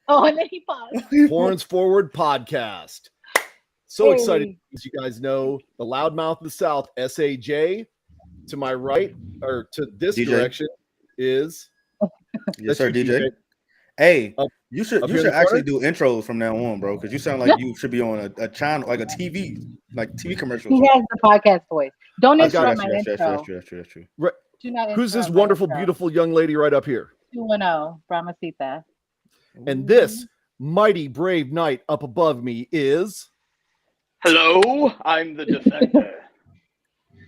Oh, and then he paused. Horns Forward Podcast. So excited, as you guys know, the loudmouth of the South, SAJ. To my right, or to this DJ. direction, is Yes, sir, DJ. Hey, Up- you should up here in the actually corner? do intros from now on, bro, because you sound like you should be on a channel, like a TV, like TV commercial. He has the podcast voice. Don't That's interrupt my true. intro. That's true. Right. Do not Who's this interrupt my wonderful, intro. beautiful young lady right up here? 210, Brahmasita. And this mighty brave knight up above me is Hello, I'm the Defender.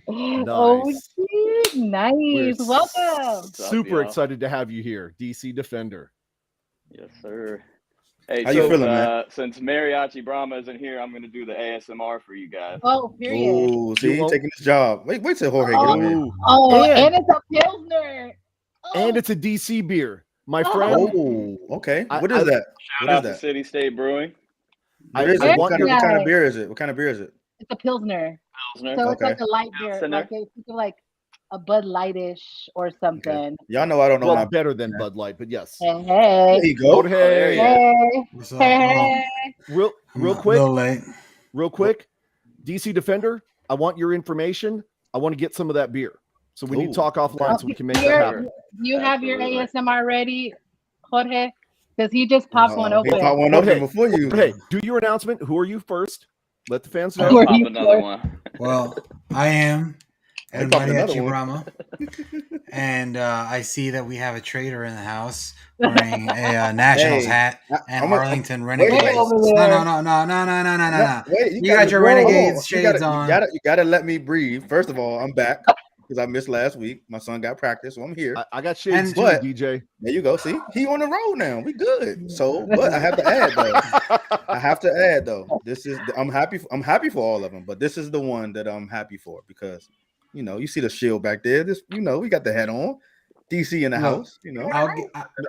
Oh, Nice. shit. Nice. We're Welcome. super y'all? excited to have you here, DC Defender. Yes, sir. Hey, How you feeling, man? Since Mariachi Brahma isn't here, I'm gonna do the ASMR for you guys. Oh, period. Oh, see, You he's won't- taking this job. Wait till Jorge get on here. Ooh. Oh, And- and it's a Pilsner. Oh, And it's a DC beer. My Oh. friend, Oh, okay. I- What is that? Shout What is out to that? City State Brewing. What is I it? want What you- kind of beer is it? What kind of beer is it? it's a Pilsner. Pilsner. So it's Okay. like a light beer. Pilsner. Like it's like a Bud Lightish or something. Y'all know I don't know well, my. better than Bud Light, but yes. Hey, There hey. you go. Hey, Hey, What's up? hey. real I'm a quick, little late. DC Defender, I want your information. I want to get some of that beer. So we need to Ooh. talk offline so we can make that Here, happen. Do you have your Absolutely. ASMR ready, Jorge? Because he just popped one He open. popped one Okay. open before you. Hey, do your announcement. Who are you first? Let the fans know. Who are Pop you another for? one. Well, I am They El popped another Mariachi one. Brahma, and I see that we have a trader in the house wearing a Nationals Hey, hat I- and I'm a- Arlington wait, Renegades. wait. Over No, there. no. Wait, You got your whoa, Renegades you shades gotta, on. You gotta let me breathe. First of all, I'm back because I missed last week. My son got practice, so I'm here. I got shades And- too, But- DJ. There you go. See, he on the road now. We good. So, but I have to add though. This is I'm happy for all of them, but this is the one that I'm happy for because you see the shield back there. This we got the hat on. DC in the Look, house.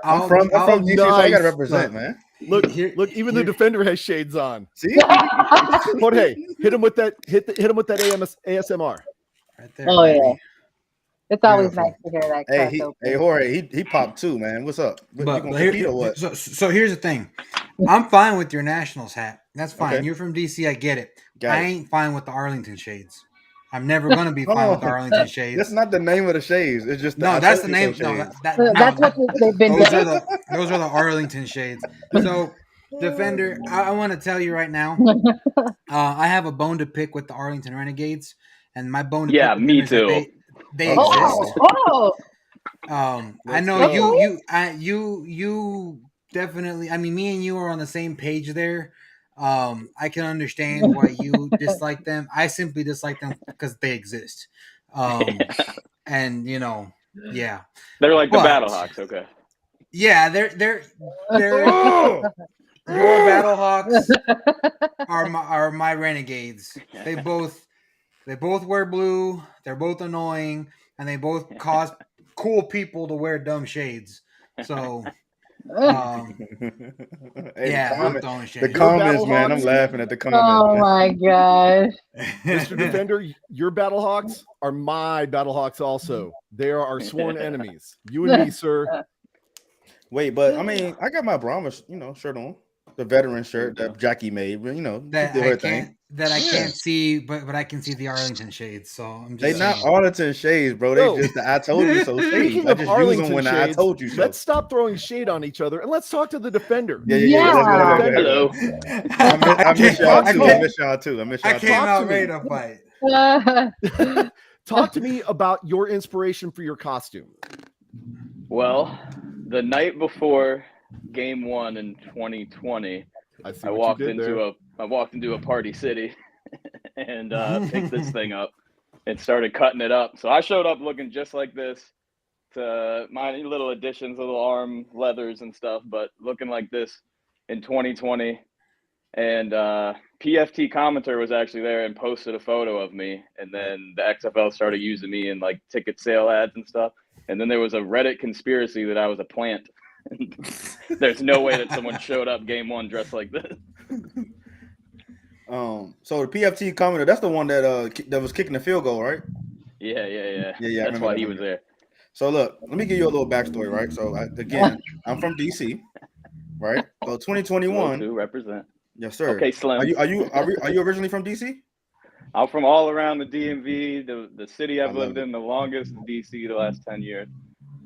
I'm I'm from DC, so I gotta nice. represent, man. Look, Here- look, even the here- defender has shades on. See, Jorge, hit him with that. Hit him with that ASMR. Right there. Oh, yeah. baby. It's always Beautiful. nice to hear that. hey, crack hey, open. Jorge, he popped too, man. What's up? You But gonna here- compete or what? so here's the thing. I'm fine with your Nationals hat. That's fine. Okay. You're from DC. I get it. Got I it. ain't fine with the Arlington shades. I'm never gonna be fine with the Arlington shades. That's not the name of the shades. It's just No, I that's told the you name. so No, shades. That's what they've been those doing. those are the Arlington shades. So, Defender, I want to tell you right now, I have a bone to pick with the Arlington Renegades, and my bone to Yeah, pick with me them is that too. they Oh, exist. oh, I Let's know go. you definitely. I mean, me and you are on the same page there. I can understand why you dislike them. I simply dislike them because they exist. And yeah, They're like the But- Battlehawks. Okay. yeah, they're your Battlehawks are my Renegades. They both wear blue. They're both annoying, and they both cause cool people to wear dumb shades. So Hey, yeah, I'm the throwing the shades. comments, man. I'm Battlehawks? laughing at the comments. oh man. my gosh. Mr. Defender, your Battlehawks are my Battlehawks also. They are our sworn enemies. You and me, sir. Wait, but I mean, I got my Brahma, shirt on, the veteran shirt that Jackie made. But she that did I her can't thing. can't see, but I can see the Arlington shades. So I'm They just not saying. Arlington shades, bro. They No. just the I told you so shades. Speaking I of just use them Arlington when I shades, told you so. let's stop throwing shade on each other and let's talk to the defender. Yeah. Let's go ahead, go ahead. Hello. I miss y'all too. I came- miss y'all too. I miss I y'all came too. Talk out to me. ready to fight. Talk to me about your inspiration for your costume. Well, the night before Game 1 in 2020, I see I what walked you did there. into a Party City and picked this thing up and started cutting it up. So I showed up looking just like this, to my little additions, little arm leathers and stuff, but looking like this in 2020. And PFT commenter was actually there and posted a photo of me. And then the XFL started using me in like ticket sale ads and stuff. And then there was a Reddit conspiracy that I was a plant. There's no way that someone showed up Game 1 dressed like this. So the PFT commenter, that's the one that was kicking the field goal, right? Yeah. Yeah, I That's remember why that he one. was there. So look, let me give you a little backstory, right? So again, I'm from DC. right? So 2021. To represent. Yes, sir. Okay, Slim. Are you originally from DC? I'm from all around the DMV. The city I've I love lived it. in the longest, DC, the last 10 years.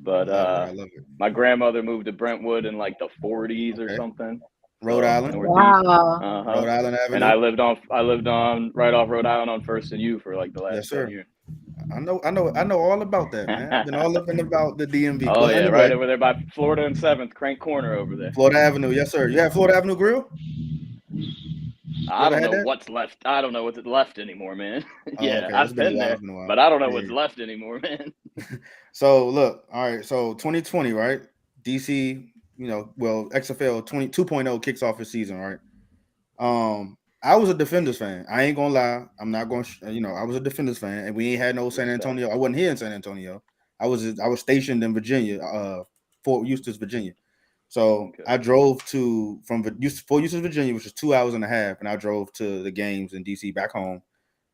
But I love it. my grandmother moved to Brentwood in like the 40s or Okay. something. Rhode So, Island. Northeast. Wow. Uh-huh. Rhode Island Avenue. And I lived on right off Rhode Island on First and U for like the last Yes, 10 sir. years. I know all about that, man. I've been all living about the DMV. Oh But yeah, anyway, right over there by Florida and 7th, Crank Corner over there. Florida Avenue. Yes, sir. You have Florida Avenue Grill? I ever don't had know that? what's left. I don't know what's left anymore, man. Oh, Yeah, okay. I've It's been a been while. there, It's been a while. but I don't know Yeah. what's left anymore, man. So look, all right. So 2020, right? DC, XFL 2.0 kicks off his season, right? I was a Defenders fan. I ain't gonna lie. I'm not going. I was a Defenders fan, and we ain't had no San Antonio. I wasn't here in San Antonio. I was stationed in Virginia, Fort Eustis, Virginia. So Okay. I drove from Fort Eustis, Virginia, which is 2 hours and a half, and I drove to the games in DC back home.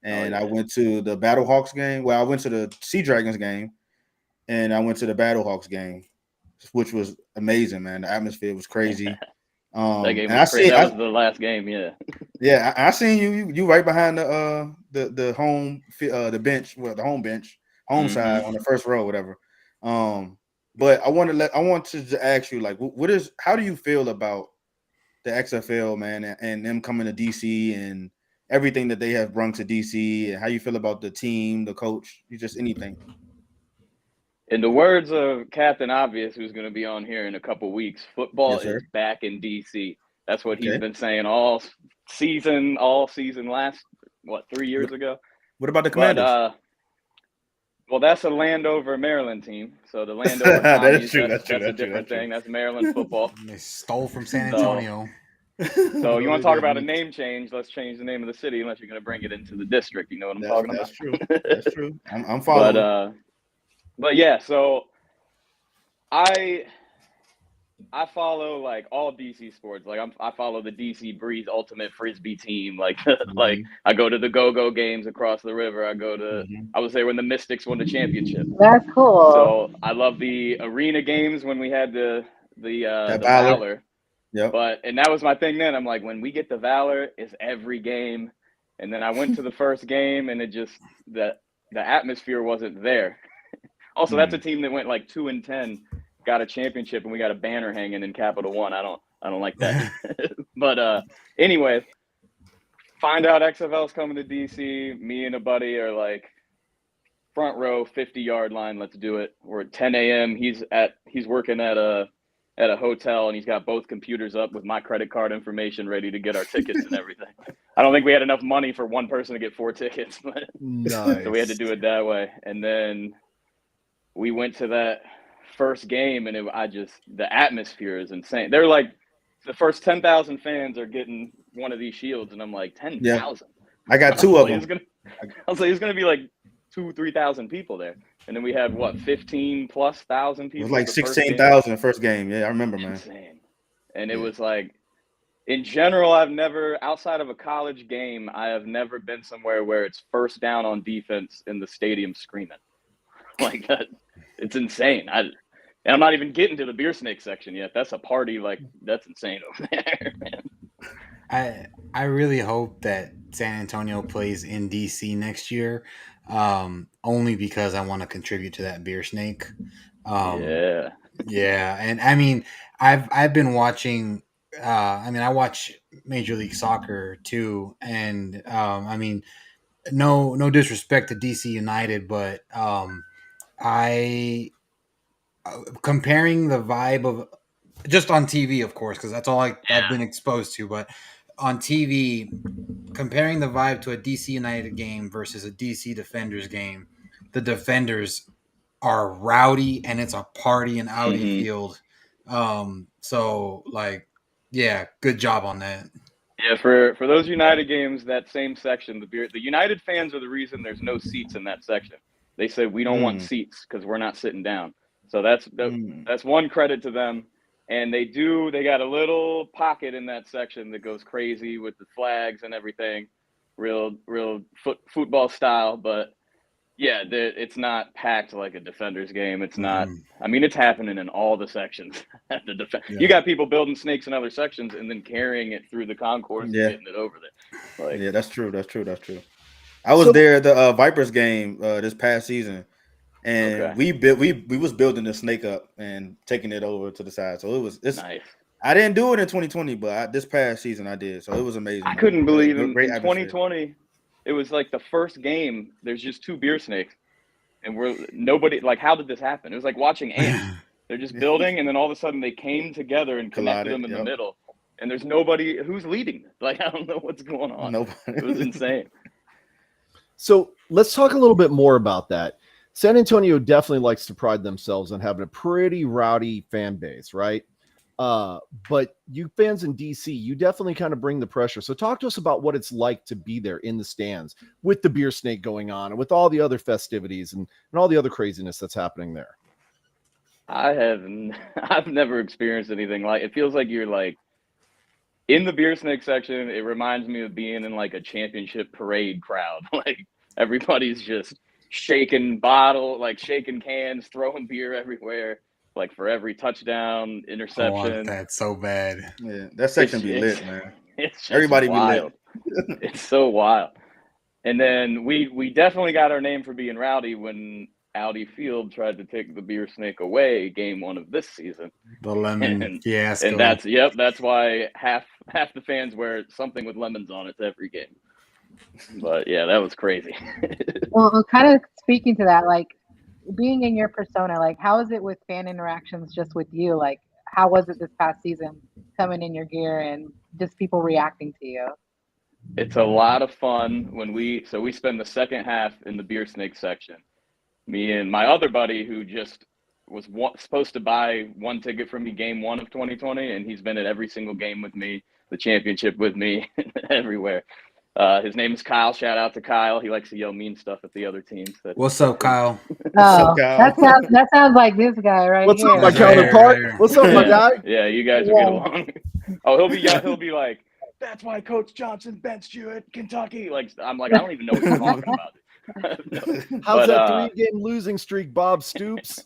And I went to the Battlehawks game. Well, I went to the Sea Dragons game, and I went to the Battlehawks game, which was amazing, man. The atmosphere was crazy. That game and was crazy. That was the last game, yeah. Yeah, I seen you right behind the home the bench, the home bench, home side on the first row, whatever. But I want to ask you, like, how do you feel about the XFL, man, and them coming to DC and everything that they have brought to DC, and how you feel about the team, the coach, just anything? In the words of Captain Obvious, who's going to be on here in a couple weeks, football Yes, sir. is back in DC. That's what he's Okay. been saying all season last 3 years ago. What about the Commanders? But well, that's a Landover, Maryland team. So the Landover That is Commies, true, that's that's a different thing. That's Maryland football. They stole from San So- Antonio. So you want to talk about a name change? Let's change the name of the city unless you're going to bring it into the district. You know what I'm talking about? That's true. That's true. I'm following. But yeah, so I follow like all DC sports. Like I follow the DC Breeze Ultimate Frisbee team. Like like I go to the Go-Go games across the river. I was there when the Mystics won the championship. That's cool. So I love the arena games when we had the Valor. Valor. Yep. And that was my thing then. I'm like, when we get the Valor, it's every game. And then I went to the first game, and it just the atmosphere wasn't there. Also, that's a team that went like 2-10, got a championship, and we got a banner hanging in Capital One. I don't like that. But anyway, find out XFL's coming to DC. Me and a buddy are like front row, 50-yard line. Let's do it. We're at 10 a.m. He's working at a hotel, and he's got both computers up with my credit card information ready to get our tickets and everything. I don't think we had enough money for one person to get 4 tickets, but Nice. so we had to do it that way. And then we went to that first game, and the atmosphere is insane. They're like, the first 10,000 fans are getting one of these shields, and I'm like, 10,000. Yeah. I got 2 of them. I was like, it's gonna be like 2,000-3,000 people there, and then we had 15,000+ It people. was like the first 16,000 the first game. Yeah, I remember, game. man. Insane. And it was like, in general, I've never, outside of a college game, I have never been somewhere where it's first down on defense in the stadium screaming like that. It's insane. And I'm not even getting to the beer snake section yet. That's a party. Like, that's insane over there, man. I really hope that San Antonio plays in DC next year, only because I want to contribute to that beer snake. Yeah. Yeah, and I mean, I've been watching. I watch Major League Soccer too, and I mean, no disrespect to DC United, but I comparing the vibe of just on TV, of course, because that's all I've been exposed to, but on TV, comparing the vibe to a DC United game versus a DC Defenders game, the Defenders are rowdy and it's a party in Audi Field. So like, yeah, good job on that. Yeah, for those United games, that same section, the United fans are the reason there's no seats in that section. They said we don't want seats because we're not sitting down. So that's one credit to them. And they got a little pocket in that section that goes crazy with the flags and everything, real football style. But Yeah, it's not packed like a Defenders game. It's not. Mhm. I mean, it's happening in all the sections at the Yeah. You got people building snakes in other sections and then carrying it through the concourse Yeah. and getting it over there. Like, Yeah, that's true. That's true. That's true. I was So- there at the Vipers game this past season, and Okay. we was building the snake up and taking it over to the side. So it's nice. I didn't do it in 2020, but this past season I did. So it was amazing. I man. couldn't believe in Great atmosphere. 2020. It was like the first game. There's just 2 beer snakes, and nobody like. How did this happen? It was like watching ants. They're just building, and then all of a sudden they came together and connected Collided, them in the yep. middle. And there's nobody who's leading. Like, I don't know what's going on. Nobody. It was insane. So let's talk a little bit more about that. San Antonio definitely likes to pride themselves on having a pretty rowdy fan base, right? But you fans in DC, you definitely kind of bring the pressure. So talk to us about what it's like to be there in the stands with the beer snake going on and with all the other festivities and all the other craziness that's happening there. I've never experienced anything like it. Feels like you're like in the beer snake section. It reminds me of being in like a championship parade crowd. Like everybody's just shaking shaking cans, throwing beer everywhere. Like for every touchdown, I interception. want that so bad. Yeah, that section be It's- lit, man. It's just Everybody be wild. lit. It's so wild. And then we definitely got our name for being rowdy when Audi Field tried to take the beer snake away game 1 of this season. The lemon And- fiasco. And that's why half the fans wear something with lemons on it to every game. But yeah, that was crazy. Well, kind of speaking to that, like being in your persona, like how is it with fan interactions just with you? Like how was it this past season coming in your gear and just people reacting to you? It's a lot of fun when we spend the second half in the beer snake section. Me and my other buddy who just was supposed to buy 1 ticket from me game 1 of 2020, and he's been at every single game with me, the championship with me, everywhere. His name is Kyle. Shout out to Kyle. He likes to yell mean stuff at the other teams. What's up, Kyle? Oh, Kyle? that sounds like this guy right What's here. up, my Right here, counterpart? right here. What's up, my guy? Yeah, you guys will get along. Oh, he'll be like, that's why Coach Johnson benched you at Kentucky. Like, I'm like, I don't even know what you're talking about. No. How's But, that 3-game losing streak, Bob Stoops?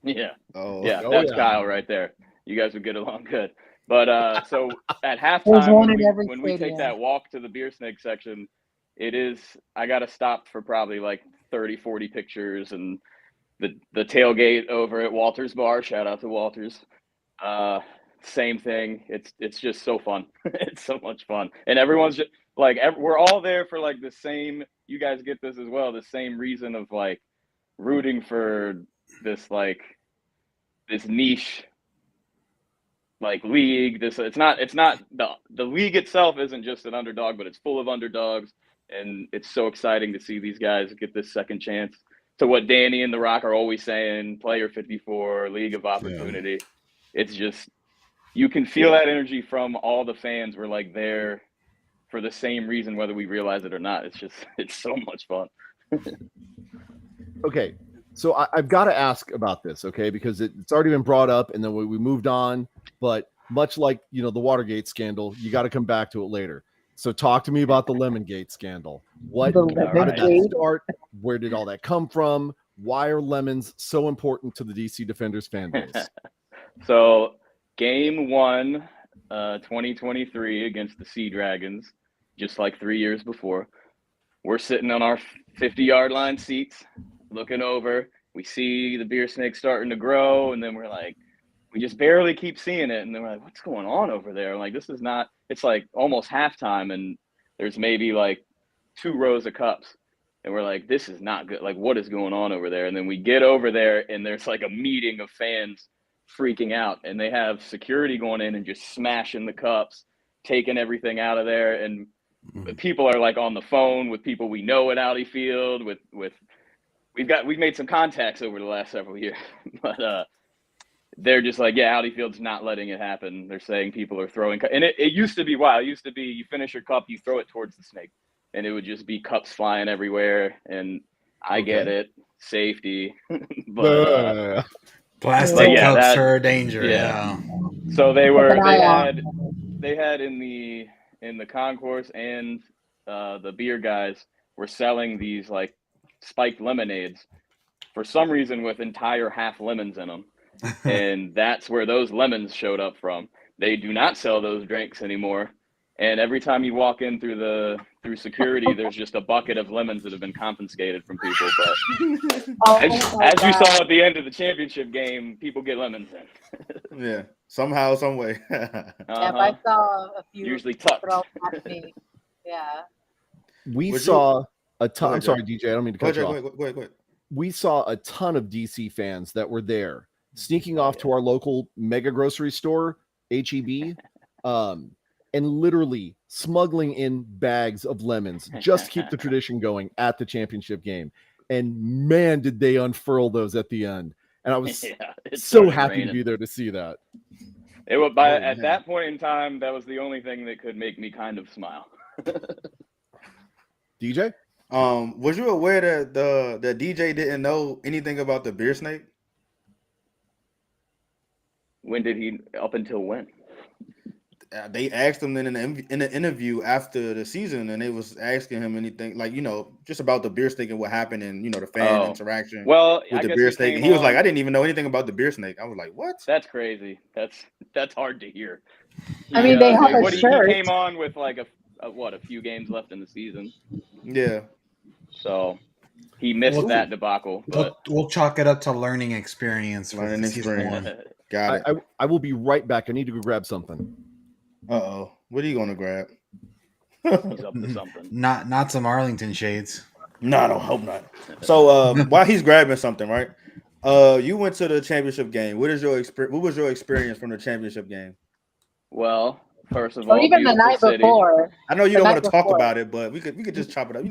Yeah. Oh, Yeah, Oh, that's yeah. Kyle right there. You guys would get along good. But so at There's halftime, one when in every we take stadium. that walk to the beer snake section, I got to stop for probably like 30, 40 pictures and the tailgate over at Walters Bar. Shout out to Walters. Same thing. It's just so fun. It's so much fun. And everyone's just like, we're all there for like the same, you guys get this as well, the same reason of like rooting for this niche like league. It's not the league itself isn't just an underdog, but it's full of underdogs, and it's so exciting to see these guys get this second chance to what Danny and The Rock are always saying, player 54, league of opportunity. It's just, you can feel that energy from all the fans. We're like there for the same reason, whether we realize it or not. It's so much fun. Okay, so I've got to ask about this, okay, because it's already been brought up and then we moved on, but much like, the Watergate scandal, you got to come back to it later. So talk to me about the Lemongate scandal. How did that start? Where did all that come from? Why are lemons so important to the DC Defenders fan base? So game 1, 2023 against the Sea Dragons, just like 3 years before, we're sitting on our 50-yard line seats, looking over. We see the beer snake starting to grow, and then we're like, we just barely keep seeing it. And then we're like, what's going on over there? Like, this is not, it's like almost halftime, and there's maybe like 2 rows of cups. And we're like, this is not good. Like, what is going on over there? And then we get over there, and there's like a meeting of fans freaking out, and they have security going in and just smashing the cups, taking everything out of there. And people are like on the phone with people we know at Audi Field. We've made some contacts over the last several years, but they're just like, yeah, Audi Field's not letting it happen. They're saying people are throwing, and it used to be wild. It used to be you finish your cup, you throw it towards the snake, and it would just be cups flying everywhere. And I get it, safety, but Plastic yeah, cups are a danger. yeah. Yeah. so they Keep had in the concourse, and the beer guys were selling these like spiked lemonades, for some reason with entire half lemons in them. And that's where those lemons showed up from. They do not sell those drinks anymore. And every time you walk in through security, there's just a bucket of lemons that have been confiscated from people. But as you saw at the end of the championship game, people get lemons in. Yeah, somehow, some way. Yeah, if I saw a few Usually tucked. throw at me. Yeah. We Would saw a Go ton. I'm ahead, sorry, DJ. I don't mean to Go cut you ahead, off. go ahead. We saw a ton of DC fans that were there, sneaking off to our local mega grocery store, HEB, and literally smuggling in bags of lemons just to keep the tradition going at the championship game. And man, did they unfurl those at the end. And I was so happy to be there to see that. It was at that point in time, that was the only thing that could make me kind of smile. DJ? Was you aware that the DJ didn't know anything about the beer snake? When did he? Up until when? They asked him in an interview after the season, and they was asking him anything like, just about the beer snake and what happened, and the fan interaction. Well, with the beer snake, and he was like, I didn't even know anything about the beer snake. I was like, what? That's crazy. That's hard to hear. I mean, they have a shirt. He came on with like a few games left in the season. Yeah. So he missed that debacle. But We'll chalk it up to learning experience. Learning experience. Got it. I will be right back. I need to go grab something. Uh-oh. What are you going to grab? he's up to something. Not some Arlington shades. No, I don't hope not. So while he's grabbing something, right? You went to the championship game. What was your experience from the championship game? Well, first of all, Or even the night city. before. I know you The don't night want to talk before. about it, but we could just chop it up.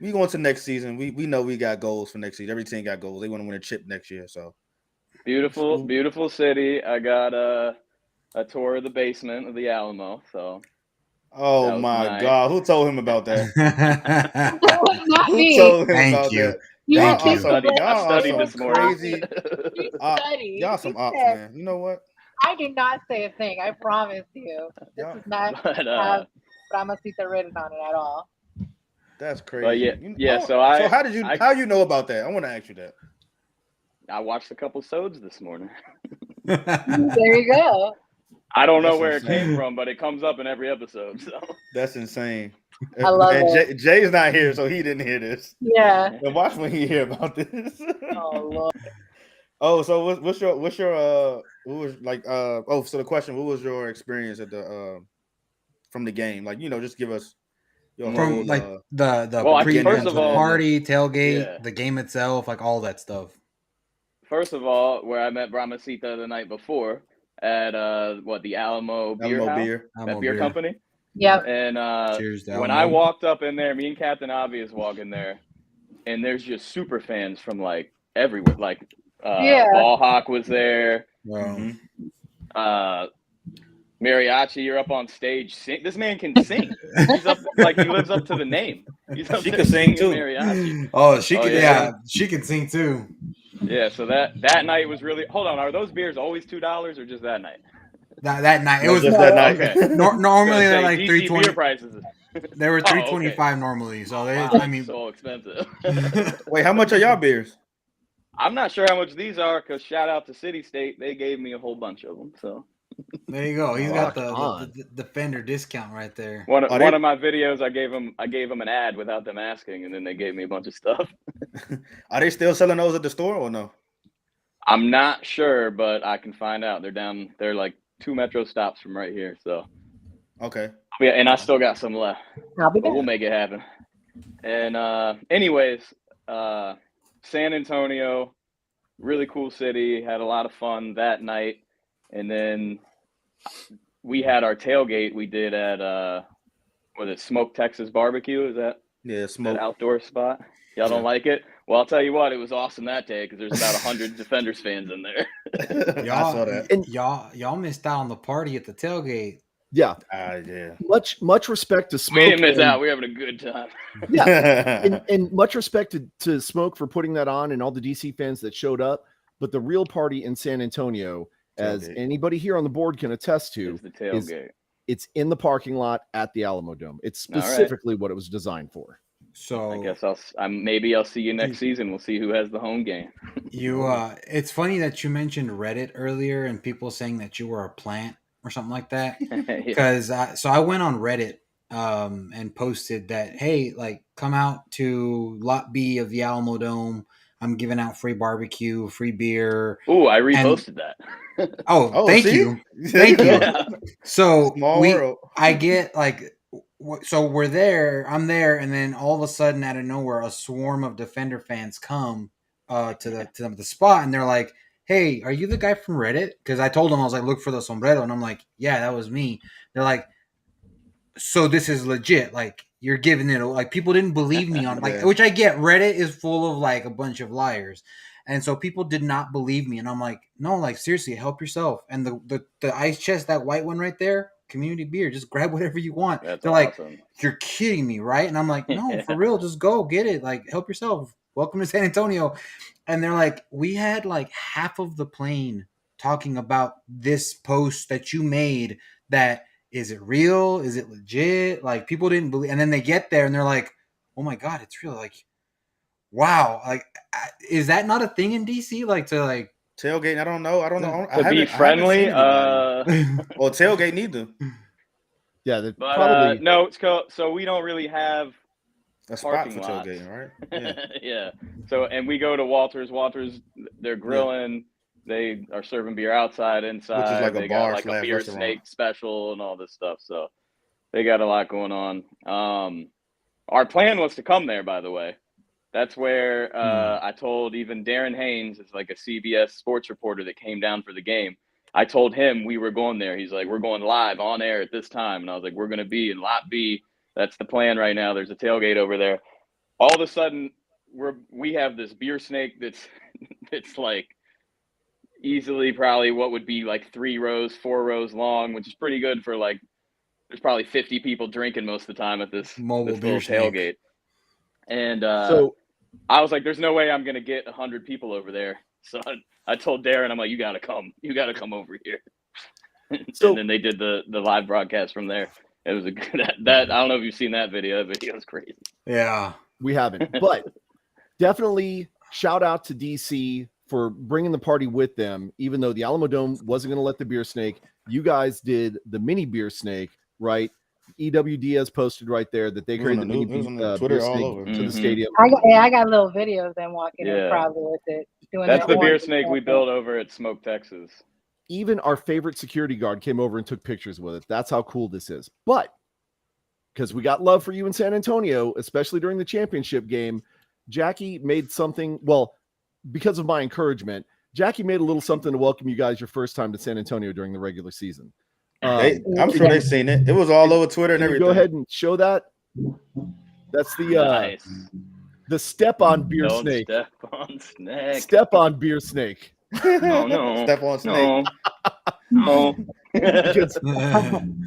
We going to next season. We know we got goals for next season. Every team got goals. They want to win a chip next year. So Beautiful city. I got a tour of the basement of the Alamo. So oh was my nice. God, who told him about that? That was not Who me. told him Thank about you. that? You Thank would you. think that Y'all I studied are this some morning. crazy. You studied. Y'all some You ops, said, man. You know what? I did not say a thing. I promise you. This Yeah. does not But, have Brahmasita written on it at all. That's crazy. But yeah, so how you know about that? I want to ask you that. I watched a couple sods this morning. There you go. I don't know That's where insane. it came from, but it comes up in every episode. So That's insane. I love and it. Jay's not here, so he didn't hear this. Yeah. And watch when he hear about this. Oh Lord. Oh, so what's your what was like so the question, what was your experience at the from the game? Like, just give us your From whole like the Well, pre-event, first of the all- party, tailgate, Yeah. the game itself, like all that stuff. first of all, where I met Brahmasita the night before at the Alamo Beer Alamo House, beer. that beer company. Yep. And Cheers to when Alamo. I walked up in there, me and Captain Obvious walk in there, and there's just super fans from like everywhere. Like Yeah. Ball Hawk was there. Well, Mariachi, you're up on stage. This man can sing. He's up like he lives up to the name. He's up She there can sing, singing too. Mariachi. oh, she could, yeah. she can sing too. Yeah, so that night was really. Hold on, are those beers always $2 or just that night? That night, it No, was just that night. Okay. normally they're like DC 320. beer prices. They were Oh, okay. 325 normally. So they, Wow, I mean, so expensive. Wait, how much are y'all beers? I'm not sure how much these are because shout out to City State, they gave me a whole bunch of them. So there you go. He's Rock got on. the Defender discount right there. one Are they- of my videos, I gave them an ad without them asking, and then they gave me a bunch of stuff. Are they still selling those at the store or no? I'm not sure, but I can find out. They're like 2 metro stops from right here. So Okay. yeah, and I still got some left. I'll be But we'll back. make it happen. And anyways, San Antonio, really cool city. Had a lot of fun that night. And then we had our tailgate we did at was it Smoke Texas Barbecue? Is that Yeah, that smoke. outdoor spot? Y'all don't like it? Well, I'll tell you what, it was awesome that day because there's about 100 Defenders fans in there. I saw that. Y'all missed out on the party at the tailgate. Yeah. Yeah. Much respect to We Smoke. didn't miss and- out. We're having a good time. and much respect to Smoke for putting that on and all the DC fans that showed up. But the real party in San Antonio, as Tailgate. anybody here on the board can attest to, It's the tailgate. it's in the parking lot at the Alamo Dome. It's All right. specifically what it was designed for. So I guess maybe I'll see you next season. We'll see who has the home game. It's funny that you mentioned Reddit earlier and people saying that you were a plant or something like that. Yeah. Because I went on Reddit and posted that, hey, like, come out to Lot B of the Alamo Dome. I'm giving out free barbecue, free beer. Ooh, I reposted that. Oh, thank see? you. There Thank go. you. Yeah. So Small world. I get like, so we're there. I'm there, and then all of a sudden, out of nowhere, a swarm of Defender fans come to the spot, and they're like, "Hey, are you the guy from Reddit?" Because I told them I was like, "Look for the sombrero," and I'm like, "Yeah, that was me." They're like, "So this is legit? Like you're giving it?" Like people didn't believe me on like, Yeah. which I get. Reddit is full of like a bunch of liars. And so people did not believe me, and I'm like, no, like seriously, help yourself. And the ice chest, that white one right there, community beer, just grab whatever you want. That's They're like, awesome. you're kidding me, right? And I'm like, no, Yeah. for real, just go get it. Like, help yourself. Welcome to San Antonio. And they're like, we had like half of the plane talking about this post that you made. That is it real? Is it legit? Like people didn't believe. And then they get there and they're like, oh my god, it's real. Like, wow, like is that not a thing in DC? Like to like Tailgate, I don't know. I To be friendly, or tailgate neither. Yeah, that but probably. no. So we don't really have A spot parking for lots. tailgating, right? Yeah. Yeah. So and we go to Walters. Walters, they're grilling. They are serving beer outside, inside. Which is like a they bar got like a slash beer restaurant. snake special and all this stuff. So they got a lot going on. Our plan was to come there, by the way. That's where I told even Darren Haynes, it's like a CBS sports reporter that came down for the game. I told him we were going there. He's like, we're going live on air at this time. And I was like, we're going to be in Lot B. That's the plan right now. There's a tailgate over there. All of a sudden, we have this beer snake that's like easily probably what would be like 3 rows, 4 rows long, which is pretty good for like, there's probably 50 people drinking most of the time at this mobile this beer little snake. tailgate. And So I was like, there's no way I'm going to get 100 people over there. So I told Darren, I'm like, you got to come. You got to come over here. So- and then they did the live broadcast from there. It was a good, that I don't know if you've seen that video. That video is crazy. Yeah. we haven't, but definitely shout out to DC for bringing the party with them. Even though the Alamo Dome wasn't going to let the beer snake, you guys did the mini beer snake, right? EWD posted right there that they It was created on the the mini news- it was on the Twitter beer all snake over. to the Mhm. stadium. I got little videos of them walking in Yeah. proudly with it. Doing That's their the beer orange snake we stuff. built over at Smoke, Texas. Even our favorite security guard came over and took pictures with it. That's how cool this is. But because we got love for you in San Antonio, especially during the championship game, Jackie made something. Well, because of my encouragement, Jackie made a little something to welcome you guys your first time to San Antonio during the regular season. I'm sure they've seen it. It was all over Twitter and Can you everything. go ahead and show that? That's the Nice. the step on beer Don't snake. step on snake. Step on beer snake. Oh, no. Step on snake. No. Because,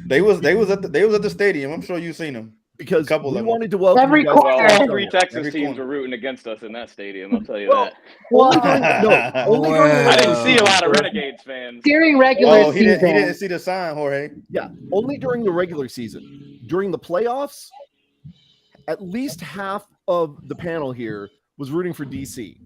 They was at the stadium. I'm sure you've seen them. because Couple we of them. wanted to welcome Every you guys. corner. to Well, San all Antonio. 3 Texas Every teams corner. were rooting against us in that stadium. I'll tell you Well, that. Only during, no, only during the I didn't regular see a lot of season. Renegades fans. During regular Oh, he season. didn't see the sign, Jorge. Yeah, only during the regular season. During the playoffs, at least half of the panel here was rooting for DC.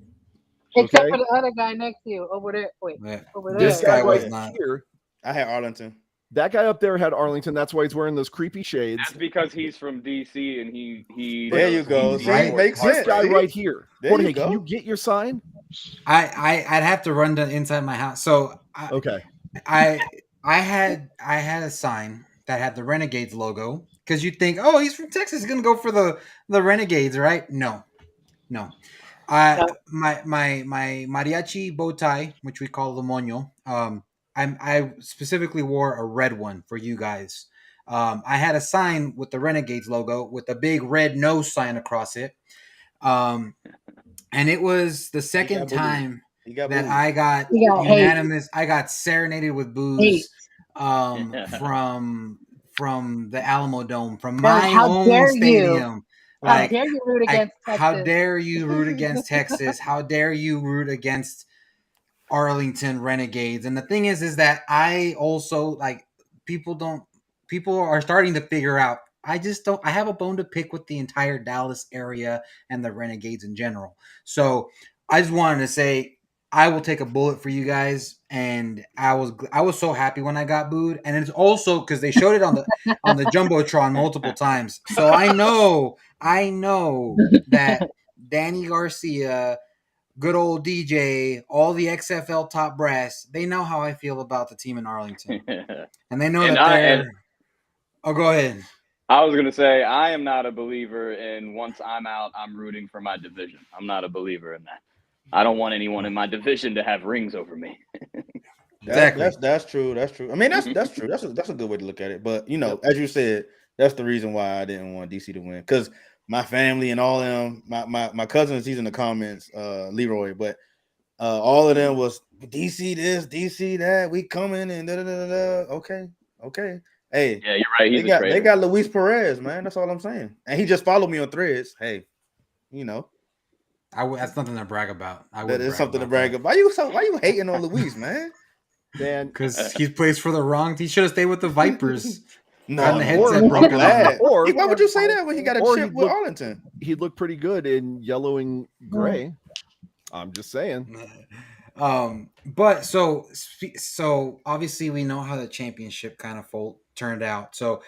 Except Okay. for the other guy next to you over there. Wait, Yeah. over there. This guy was right not. here. I had Arlington. That guy up there had Arlington. That's why he's wearing those creepy shades. That's because he's from DC and he. There you go. DC Right? See, makes This sense. guy See? right here. There Jorge, you go. can you get your sign? I'd have to run to inside my house. So Okay. I had a sign that had the Renegades logo because you'd think, oh, he's from Texas, he's gonna go for the Renegades, right? No. My mariachi bow tie, which we call the moño. I specifically wore a red one for you guys. I had a sign with the Renegades logo with a big red no sign across it. And it was the second got booed. time He got that booed. I got You got hate. unanimous. I got serenaded with booze Hate. from the Alamo Dome, from Like, my how own dare you? stadium. How Like, dare you root against Texas? how dare you root against Texas? How dare you root against Arlington Renegades? And the thing is that I also like people are starting to figure out I just don't. I have a bone to pick with the entire Dallas area and the Renegades in general. So I just wanted to say I will take a bullet for you guys, and I was so happy when I got booed, and it's also because they showed it on the jumbotron multiple times. So I know that Danny Garcia, good old DJ, all the XFL top brass, they know how I feel about the team in Arlington. And they know And that they're. Oh, go ahead. I was going to say, I am not a believer in once I'm out, I'm rooting for my division. I'm not a believer in that. I don't want anyone in my division to have rings over me. Exactly. That's true. That's true. I mean, that's true. That's a good way to look at it. But as you said, that's the reason why I didn't want DC to win, because my family and all them, my cousins, he's in the comments, Leroy, but all of them was DC this, DC that, we coming and da da da da. Okay. Hey, yeah, you're right. He's they got Luis Perez, man. That's all I'm saying. And he just followed me on Threads. Hey, That's nothing to brag about. That is something to brag about. Why you hating on Luis, man? Man, because he plays for the wrong. He should have stayed with the Vipers. No, the headset I'm glad. Or Why would you say that when he got a chip with Arlington? He looked pretty good in yellow and gray. I'm just saying. But so obviously we know how the championship kind of turned out. So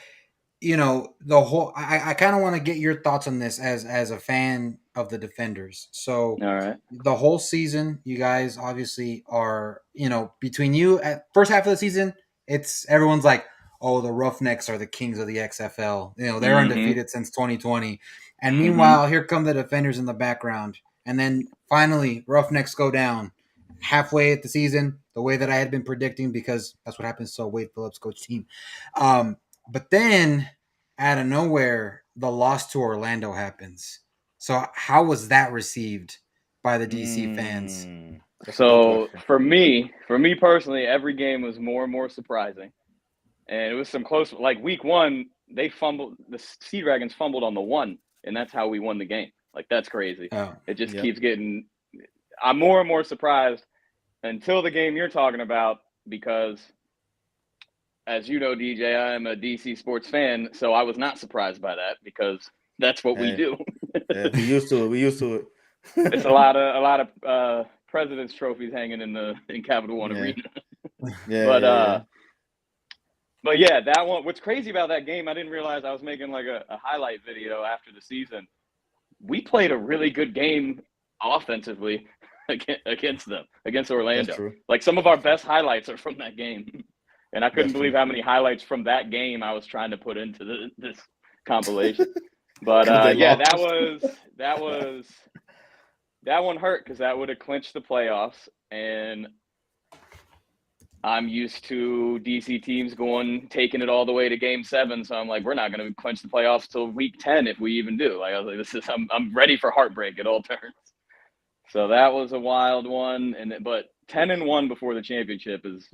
the whole. I kind of want to get your thoughts on this as a fan of the Defenders. So all right. The whole season, you guys obviously are, between you at first half of the season, everyone's like, oh, the Roughnecks are the kings of the XFL. They're undefeated since 2020. And meanwhile, here come the Defenders in the background. And then finally, Roughnecks go down halfway at the season, the way that I had been predicting, because that's what happens to a Wade Phillips coach team. But then out of nowhere, the loss to Orlando happens. So how was that received by the DC fans? So for me personally, every game was more and more surprising. And it was some close, like week 1, they fumbled, the Sea Dragons fumbled on the 1, and that's how we won the game. Like, that's crazy. Oh, it just keeps getting, I'm more and more surprised until the game you're talking about, because as you know, DJ, I am a DC sports fan, so I was not surprised by that, because that's what we do. Yeah, we used to it. It's a lot of President's trophies hanging in Capital One Arena. But yeah, that one. What's crazy about that game, I didn't realize I was making like a highlight video after the season. We played a really good game offensively against them, against Orlando. Like, some of our best highlights are from that game, and I couldn't believe how many highlights from that game I was trying to put into this compilation. But that one hurt, because that would have clinched the playoffs, and I'm used to DC teams taking it all the way to Game 7. So I'm like, we're not going to clinch the playoffs till week 10 if we even do. Like, I was like, I'm ready for heartbreak at all turns. So that was a wild one, but 10-1 before the championship is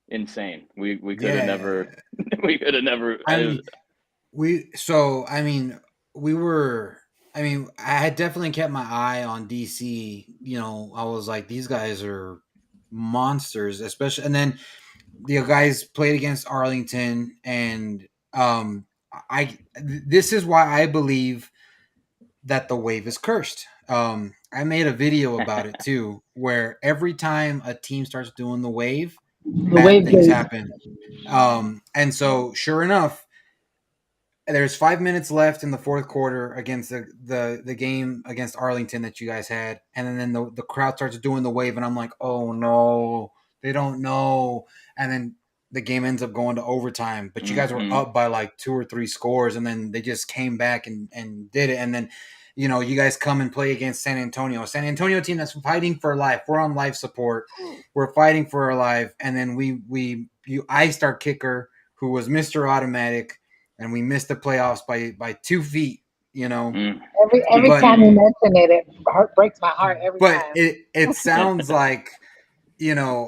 insane. We could have never. We could have never. I had definitely kept my eye on DC. I was like, these guys are monsters, especially, and then the guys played against Arlington, and this is why I believe that the wave is cursed. I made a video about it too, where every time a team starts doing the wave, bad things happen. And so sure enough, there's 5 minutes left in the fourth quarter against the game against Arlington that you guys had. And then the crowd starts doing the wave, and I'm like, oh no, they don't know. And then the game ends up going to overtime, but you guys were up by like 2 or 3 scores, and then they just came back and did it. And then, you guys come and play against San Antonio team that's fighting for life. We're on life support. We're fighting for our life. And then we iced our kicker, who was Mr. Automatic, and we missed the playoffs by 2 feet, Every time you mention it breaks my heart every time. But it sounds like,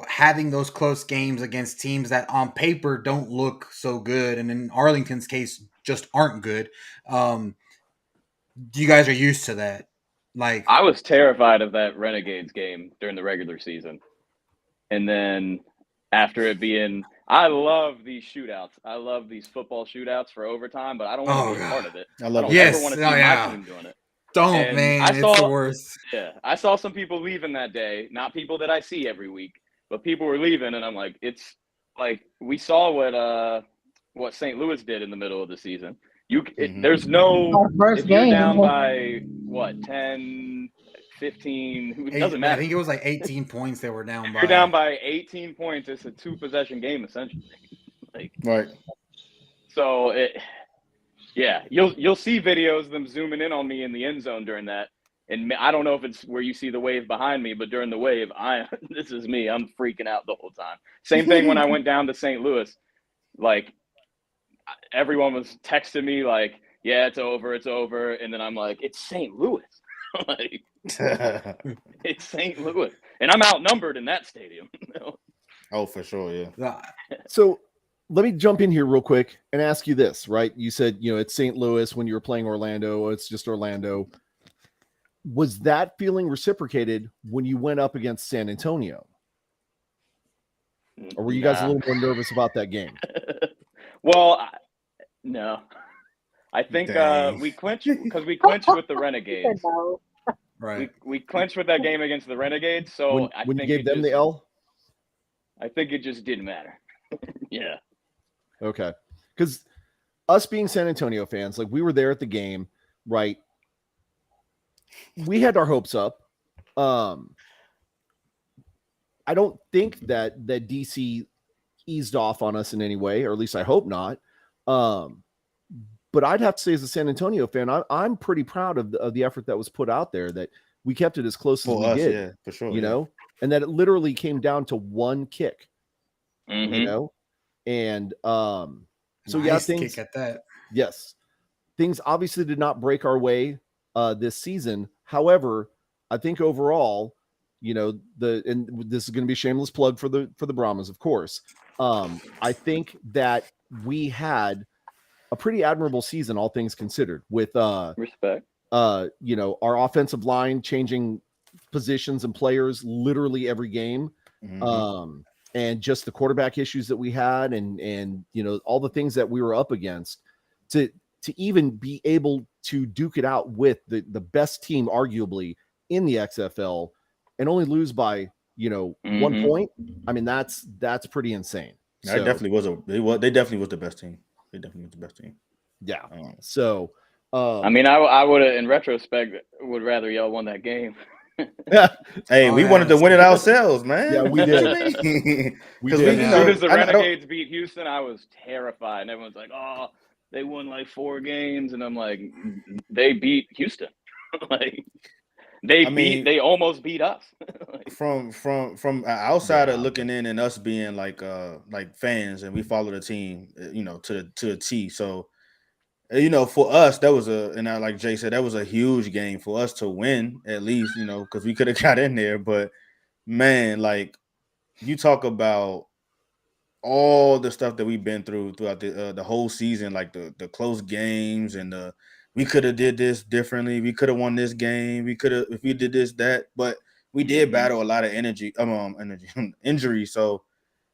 having those close games against teams that on paper don't look so good, and in Arlington's case just aren't good. You guys are used to that. Like, I was terrified of that Renegades game during the regular season, and then after it being. I love these shootouts. I love these football shootouts for overtime, but I don't want to be a part of it. I love don't it. ever Yes. want to see Oh, my yeah. team doing it. Don't, And man. I It's saw- the worst. Yeah, I saw some people leaving that day. Not people that I see every week, but people were leaving, and I'm like, it's like we saw what St. Louis did in the middle of the season. There's no Our first if you're game. down by what 10, 15, it doesn't I matter. think it was like 18 points they were down by. You're down by 18 points. It's a 2-possession game essentially. Right. So you'll see videos of them zooming in on me in the end zone during that. And I don't know if it's where you see the wave behind me, but during the wave, this is me. I'm freaking out the whole time. Same thing when I went down to St. Louis. Like everyone was texting me like, "Yeah, it's over, it's over," and then I'm like, "It's St. Louis." Like it's St. Louis, and I'm outnumbered in that stadium. Oh, for sure, yeah. So let me jump in here real quick and ask you this, right? You said, it's St. Louis when you were playing Orlando. It's just Orlando. Was that feeling reciprocated when you went up against San Antonio? Or were you guys a little more nervous about that game? Well, no. I think Dang. we clinched because we clinched with the Renegades. No. Right. We clinched with that game against the Renegades. So When I you think gave them the L? I think it just didn't matter. Yeah. Okay. Because us being San Antonio fans, like we were there at the game, right? We had our hopes up. I don't think that DC eased off on us in any way, or at least I hope not. But I'd have to say, as a San Antonio fan, I'm pretty proud of the effort that was put out there, that we kept it as close as we did. Yeah, for sure. And that it literally came down to one kick, Mhm. and so Nice things kick at that. Yes. Things obviously did not break our way this season. However, I think overall, and this is going to be a shameless plug for the Brahmas, of course. I think that we had a pretty admirable season, all things considered, with Respect. our offensive line changing positions and players literally every game. Mhm. And just the quarterback issues that we had and all the things that we were up against to even be able to duke it out with the best team arguably in the XFL and only lose by 1 point. I mean, that's pretty insane. That definitely was they definitely was the best team. They definitely was the best team. Yeah. So I mean, I would have, in retrospect, would rather y'all won that game. Hey, Oh, we yeah, wanted to that's win it good. ourselves, man. Yeah, we What did. you mean? We 'Cause did. you As know, soon as the I don't- Renegades beat Houston, I was terrified. And everyone's like, "Oh, they won like 4 games," and I'm like, "They beat Houston. Like they almost beat us." Like, from an outsider Yeah. looking in and us being like fans and we follow the team, to a T. So for us, that was like Jay said, that was a huge game for us to win, at least, because we could have got in there. But man, like you talk about all the stuff that we've been throughout the whole season, like the close games and we could have did this differently. We could have won this game. We could have, if we did this, that, but we did battle a lot of injury. So,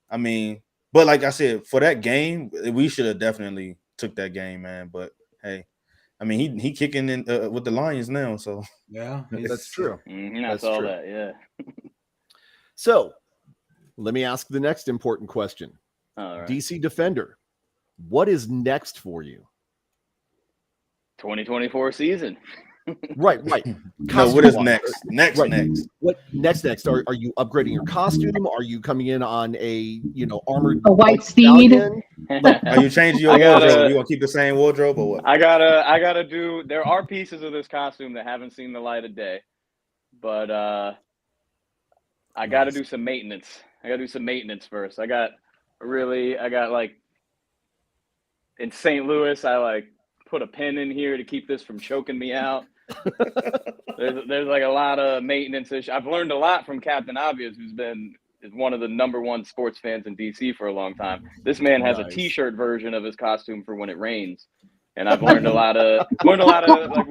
I mean, but like I said, for that game, we should have definitely took that game, man. But hey, I mean, he kicking in with the Lions now, so Yeah, That's true. I That's saw true. that. Yeah. So let me ask the next important question. All right. DC Defender, what is next for you? 2024 season. Right. no. What is Costume-wise, next? Right. Next. What next? Are you upgrading your costume? Are you coming in on a armored A white steed? stallion? Are you changing your I gotta- wardrobe? You gonna keep the same wardrobe or what? I gotta do. There are pieces of this costume that haven't seen the light of day, but I gotta do some maintenance. I gotta do some maintenance first. I got like in St. Louis. I like put a pin in here to keep this from choking me out. There's like a lot of maintenance issues. I've learned a lot from Captain Obvious, who's is one of the #1 sports fans in DC for a long time. This man has a Nice. T-shirt version of his costume for when it rains, and I've learned a lot of like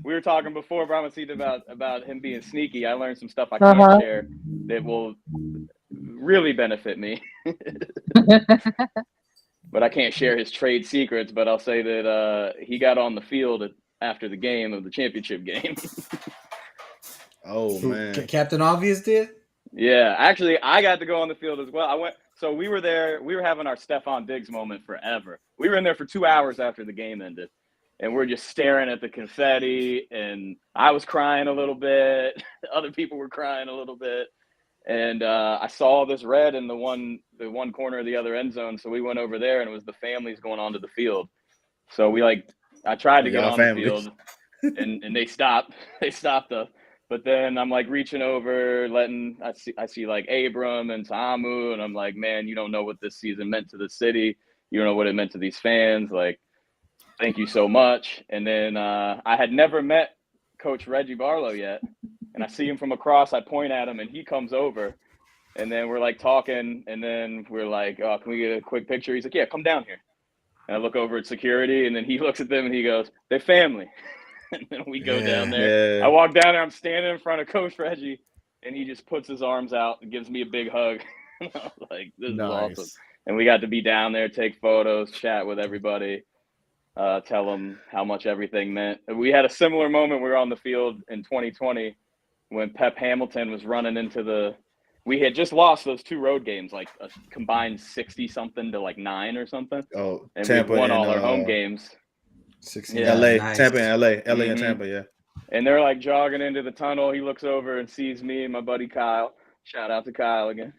we were talking before, Brahmasita, about him being sneaky. I learned some stuff I can't share that will really benefit me. But I can't share his trade secrets. But I'll say that he got on the field after the game of the championship game. Oh man. Captain Obvious did. Yeah, actually, I got to go on the field as well. I went. So we were there. We were having our Stephon Diggs moment forever. We were in there for 2 hours after the game ended, and we're just staring at the confetti. And I was crying a little bit. Other people were crying a little bit. And I saw this red in the one corner of the other end zone. So we went over there, and it was the families going onto the field. So I tried to get on the field, and they stopped. They stopped us. But then I'm like reaching over, I see like Abram and Ta'amu, and I'm like, man, you don't know what this season meant to the city. You don't know what it meant to these fans. Like, thank you so much. And then I had never met Coach Reggie Barlow yet. And I see him from across. I point at him, and he comes over. And then we're like talking, and then we're like, oh, can we get a quick picture? He's like, yeah, come down here. And I look over at security, and then he looks at them, and he goes, they're family. And then we go down there. Yeah. I walk down there. I'm standing in front of Coach Reggie, and he just puts his arms out and gives me a big hug. I was like, this is awesome. And we got to be down there, take photos, chat with everybody, tell them how much everything meant. We had a similar moment. We were on the field in 2020 when Pep Hamilton was running into we had just lost those 2 road games, like a combined 60-something to like 9 or something. Oh, and Tampa we won all our home games. 16, Yeah. LA, nice. Tampa and LA and Tampa, yeah. And they're like jogging into the tunnel. He looks over and sees me and my buddy Kyle. Shout out to Kyle again.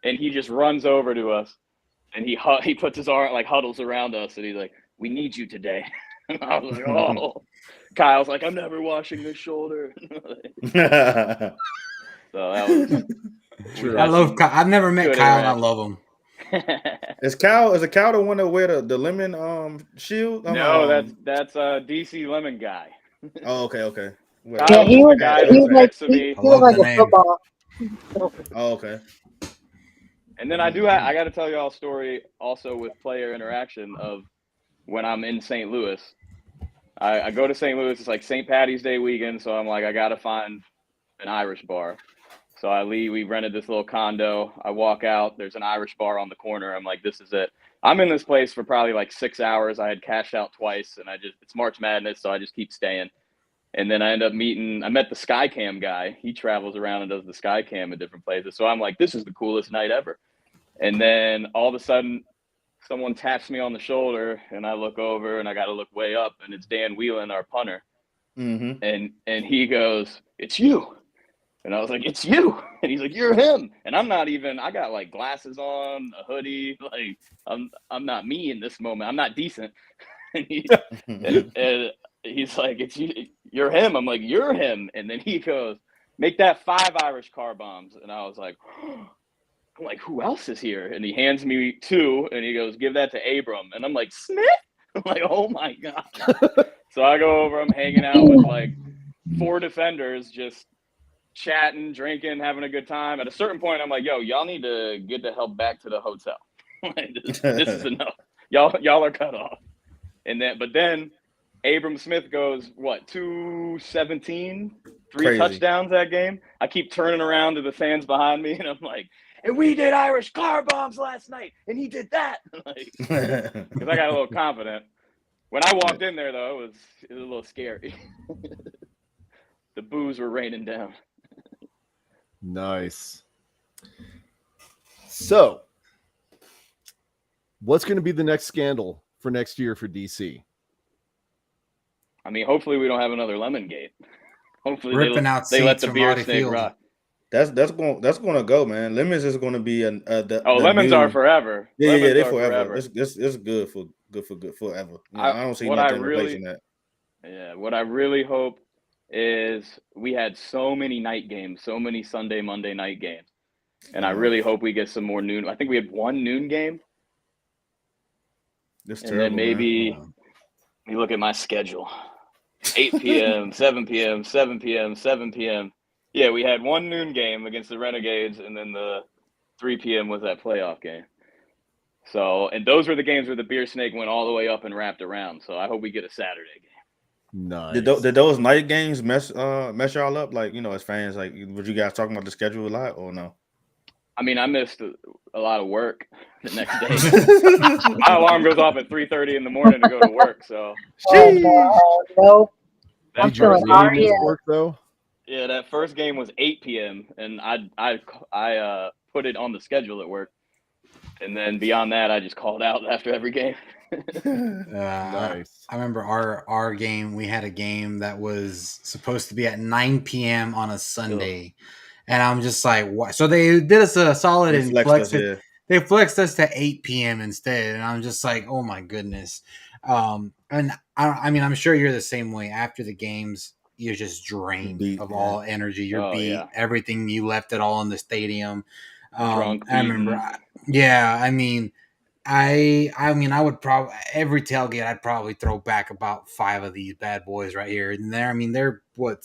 And he just runs over to us, and he puts his arm, like huddles around us, and he's like, "We need you today." And I was like, "Oh." Kyle's like, "I'm never washing this shoulder." So that was. True. I love Kyle. I've never met Good Kyle, and I interaction. love him. Is Cal the one that wear the lemon shield? No, that's DC Lemon guy. Oh, okay. Well, Yeah, he was next to he me. was like the a name. football. Oh, okay. And then I got to tell y'all a story also with player interaction of when I'm in St. Louis. I go to St. Louis. It's like St. Patty's Day weekend, so I'm like, I got to find an Irish bar. So I leave. We rented this little condo. I walk out. There's an Irish bar on the corner. I'm like, this is it. I'm in this place for probably like 6 hours. I had cashed out twice, and it's March Madness, so I just keep staying. And then I met the Skycam guy. He travels around and does the Skycam at different places. So I'm like, this is the coolest night ever. And then all of a sudden, someone taps me on the shoulder, and I look over, and I got to look way up, and it's Dan Whelan, our punter. Mm-hmm. And he goes, "It's you." And I was like, "It's you." And he's like, "You're him." And I'm not even, I got like glasses on, a hoodie. Like I'm not me in this moment. I'm not decent. And he's like, "It's you. You're him." I'm like, "You're him." And then he goes, "Make that 5 Irish car bombs." And I was like, I'm like, who else is here? And he hands me 2, and he goes, "Give that to Abram." And I'm like, "Smith?" I'm like, oh my God. So I go over, I'm hanging out with like 4 defenders, just chatting, drinking, having a good time. At a certain point, I'm like, yo, y'all need to get the hell back to the hotel. Like, this is enough. Y'all are cut off. But then Abram Smith goes, 217, 3 Crazy. touchdowns that game. I keep turning around to the fans behind me, and I'm like, "And we did Irish car bombs last night, and he did that." Because I got a little confident. When I walked in there, though, it was a little scary. The boos were raining down. Nice. So, what's going to be the next scandal for next year for DC? I mean, hopefully we don't have another Lemon Gate. Hopefully Ripping out they let seats the from beer Audi snake Field. rock. That's going to go, man. Lemons is going to be the Lemons new, are forever. Yeah, Lemons they are forever. It's good for forever. I don't see nothing replacing that. Yeah, what I really hope is we had so many night games, so many Sunday, Monday night games, and I really hope we get some more noon. I think we had 1 noon game, It's and terrible, then maybe man. let me look at my schedule: 8 p.m., 7 p.m., 7 p.m., 7 p.m. Yeah, we had 1 noon game against the Renegades, and then the 3 p.m. was that playoff game. So, and those were the games where the beer snake went all the way up and wrapped around. So I hope we get a Saturday game. Nice. Did those night games mess y'all up? Like, as fans, like, were you guys talking about the schedule a lot or no? I mean, I missed a lot of work the next day. My alarm goes off at 3:30 in the morning to go to work. So Oh, no, nope. I'm Did you feeling really miss REM. work though? yeah, that first game was 8 p.m. and I put it on the schedule at work, and then beyond that, I just called out after every game. Nice. I remember our game. We had a game that was supposed to be at 9 p.m. on a Sunday, and I'm just like, what? So they did us a solid They and flexed flexed us, it. yeah. They flexed us to 8 p.m. instead, and I'm just like, oh my goodness. And I mean, I'm sure you're the same way. After the games, you're just drained Beat, of yeah. all energy. You're Oh, beat. yeah. Everything you left it all in the stadium. Drunk, I remember. beaten. Yeah, I mean. I mean, I would probably every tailgate I'd probably throw back about 5 of these bad boys right here and there. I mean, they're what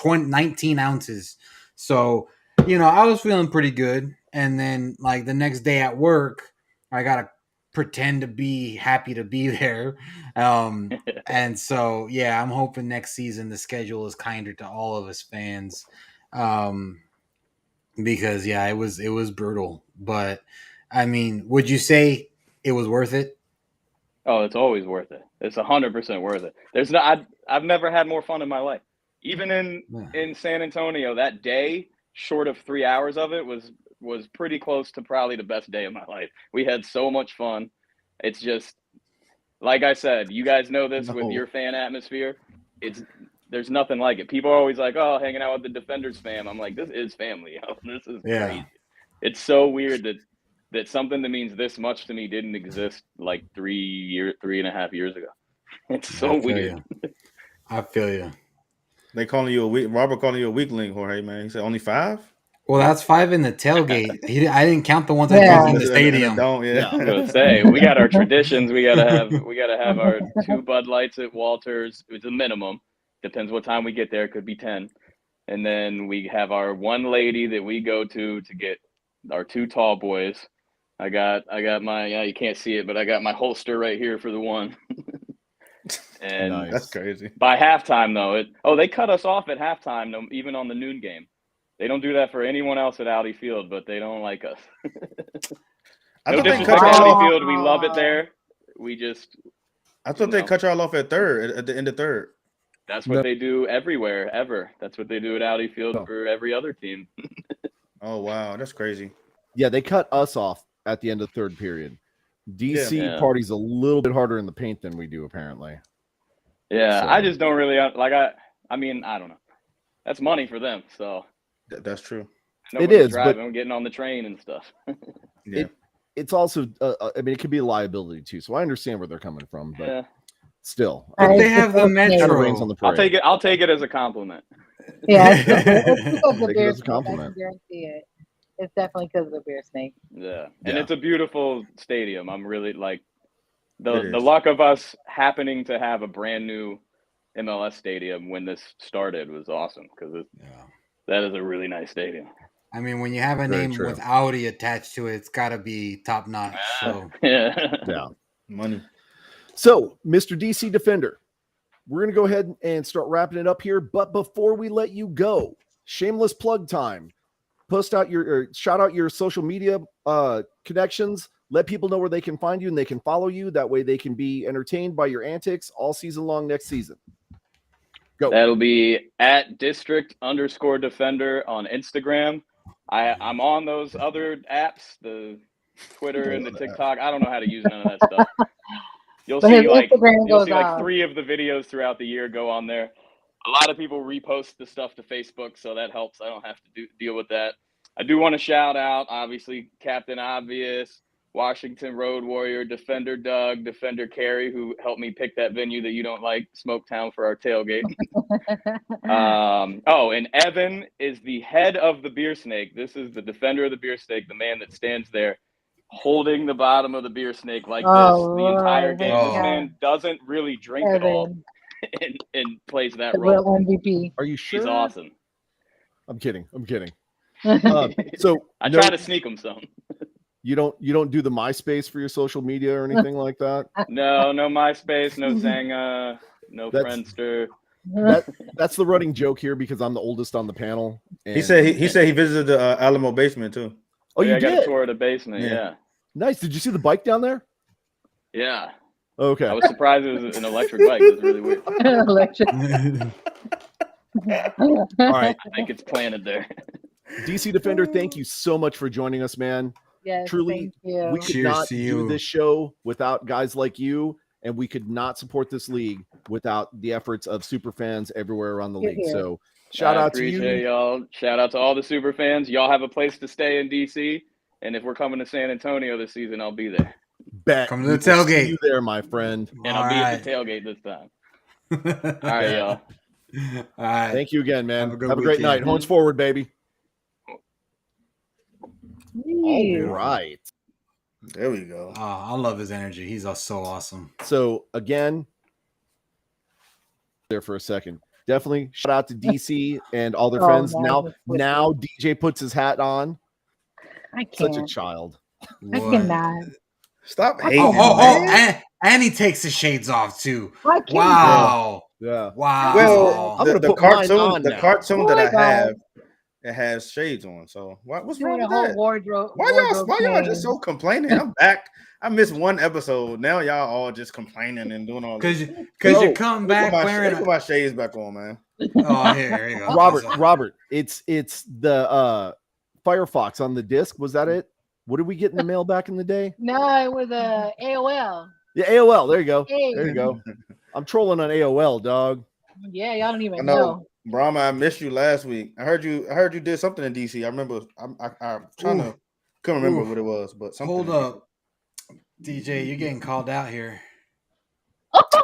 19 ounces. So, I was feeling pretty good. And then like the next day at work, I gotta pretend to be happy to be there. And so yeah, I'm hoping next season the schedule is kinder to all of us fans. Because yeah, it was brutal. But I mean, would you say it was worth it? Oh, it's always worth it. It's 100% worth it. There's no, I've never had more fun in my life. Even in San Antonio, that day, short of 3 hours of it, was pretty close to probably the best day of my life. We had so much fun. It's just like I said, you guys know this with your fan atmosphere. There's nothing like it. People are always like, "Oh, hanging out with the Defenders fam." I'm like, this is family. This is crazy. It's so weird that something that means this much to me didn't exist like 3.5 years ago. It's so weird. I feel you. They calling you a weak. Robert calling you a weakling, Jorge, man. He said only 5. Well, that's 5 in the tailgate. I didn't count the ones I drank in the stadium. Don't, Yeah. I was gonna say we got our traditions. We gotta have our 2 Bud Lights at Walters. It's a minimum. Depends what time we get there. Could be 10. And then we have our one lady that we go to get our 2 tall boys. I got my you can't see it, but I got my holster right here for the one. And Nice. That's crazy. by halftime though, they cut us off at halftime, even on the noon game. They don't do that for anyone else at Audi Field, but they don't like us. I No thought they disrespect cut to y'all Audi off. Field, we love it there. We just I thought they cut y'all off at third, at the end of third. that's what they do everywhere, ever. That's what they do at Audi Field for every other team. Oh wow, that's crazy. Yeah, they cut us off at the end of third period. DC Yeah. parties a little bit harder in the paint than we do, apparently. Yeah, So- I just don't really like. I mean, I don't know. That's money for them, so That's true. nobody's is, but- driving, getting on the train and stuff. Yeah. It's also, I mean, it could be a liability too. So I understand where they're coming from, but Yeah, still, But they have the kind of rains on Metro. the parade. I'll take it as a compliment. Yeah, it's because of the Take it beer as a snake. I compliment. can guarantee it. It's definitely because of the beer snake. Yeah, and Yeah. it's a beautiful stadium. I'm really like It the is. luck of us happening to have a brand new MLS stadium when this started was awesome because that is a really nice stadium. I mean, when you have a Very name true. with Audi attached to it, it's got to be top notch. So Yeah. Yeah. Money. So, Mr. DC Defender, we're going to go ahead and start wrapping it up here. But before we let you go, shameless plug time. Post out shout out your social media connections. Let people know where they can find you and they can follow you. That way they can be entertained by your antics all season long next season. Go. That'll be at district_defender on Instagram. I'm on those other apps, the Twitter and the TikTok. I don't know how to use none of that stuff. You'll But see his Instagram you'll goes see like out. 3 of the videos throughout the year go on there. A lot of people repost the stuff to Facebook, so that helps. I don't have to deal with that. I do want to shout out, obviously, Captain Obvious, Washington Road Warrior, Defender Doug, Defender Carey, who helped me pick that venue that you don't like, Smoketown, for our tailgate. And Evan is the head of the Beer Snake. This is the defender of the Beer Snake, the man that stands there holding the bottom of the Beer Snake like this the entire game. This Oh. man doesn't really drink at all Evan, and plays that the real role. MVP. Are you sure? He's awesome. I'm kidding. So I no, try to sneak him some. you don't do the MySpace for your social media or anything like that. No MySpace, no Zanga, no That's- Friendster. That's the running joke here because I'm the oldest on the panel. He and- said he visited the Alamo basement too. Oh, you I got did? a tour of the basement. Yeah. Yeah. Nice. Did you see the bike down there? Yeah. Okay. I was surprised it was an electric bike. It was really weird. Electric. All right. I think it's planted there. DC Defender, thank you so much for joining us, man. Yes, Truly, thank you. we could Cheers not to do you. this show without guys like you, and we could not support this league without the efforts of super fans everywhere around the Hear, league. hear. So shout I out to appreciate you. y'all. Shout out to all the super fans. Y'all have a place to stay in DC. And if we're coming to San Antonio this season, I'll be there. Bet. Come to We the will see tailgate. you there, my friend. And All I'll be right. at the tailgate this time. All All right, y'all. right. Thank you again, man. Have a good Have a great weekend. night. Horns forward, baby. Jeez. All right. There we go. Oh, I love his energy. He's so awesome. So again, there for a second. Definitely shout out to DC and all their Oh, friends. now it's twisted. Now DJ puts his hat on. I Such a can't. child. I What? cannot. Stop Oh, hating. Oh, man. and he takes the shades off too. I can't. Wow. Yeah. Wow. Well, I'm gonna the put mine cartoon, on the now. cartoon Oh that my I God. have, it has shades on. So what's wrong Doing a with whole that? wardrobe. Why y'all wardrobe just change. so complaining? I'm back. I missed one episode. Now y'all all just complaining and doing all this. Because Yo, you come Let me back put my, wearing let me put my shades back on, man. Oh, here you go. Robert, it's the Firefox on the disc. Was that it? What did we get in the mail back in the day? No, it was a AOL. Yeah, AOL. There you go. Hey. There you go. I'm trolling on AOL, dog. Yeah, y'all don't I even know, know. Brahma. I missed you last week. I heard you did something in DC. I remember. I'm trying to couldn't remember what it was, but something. Hold up. DJ, you're getting called out here.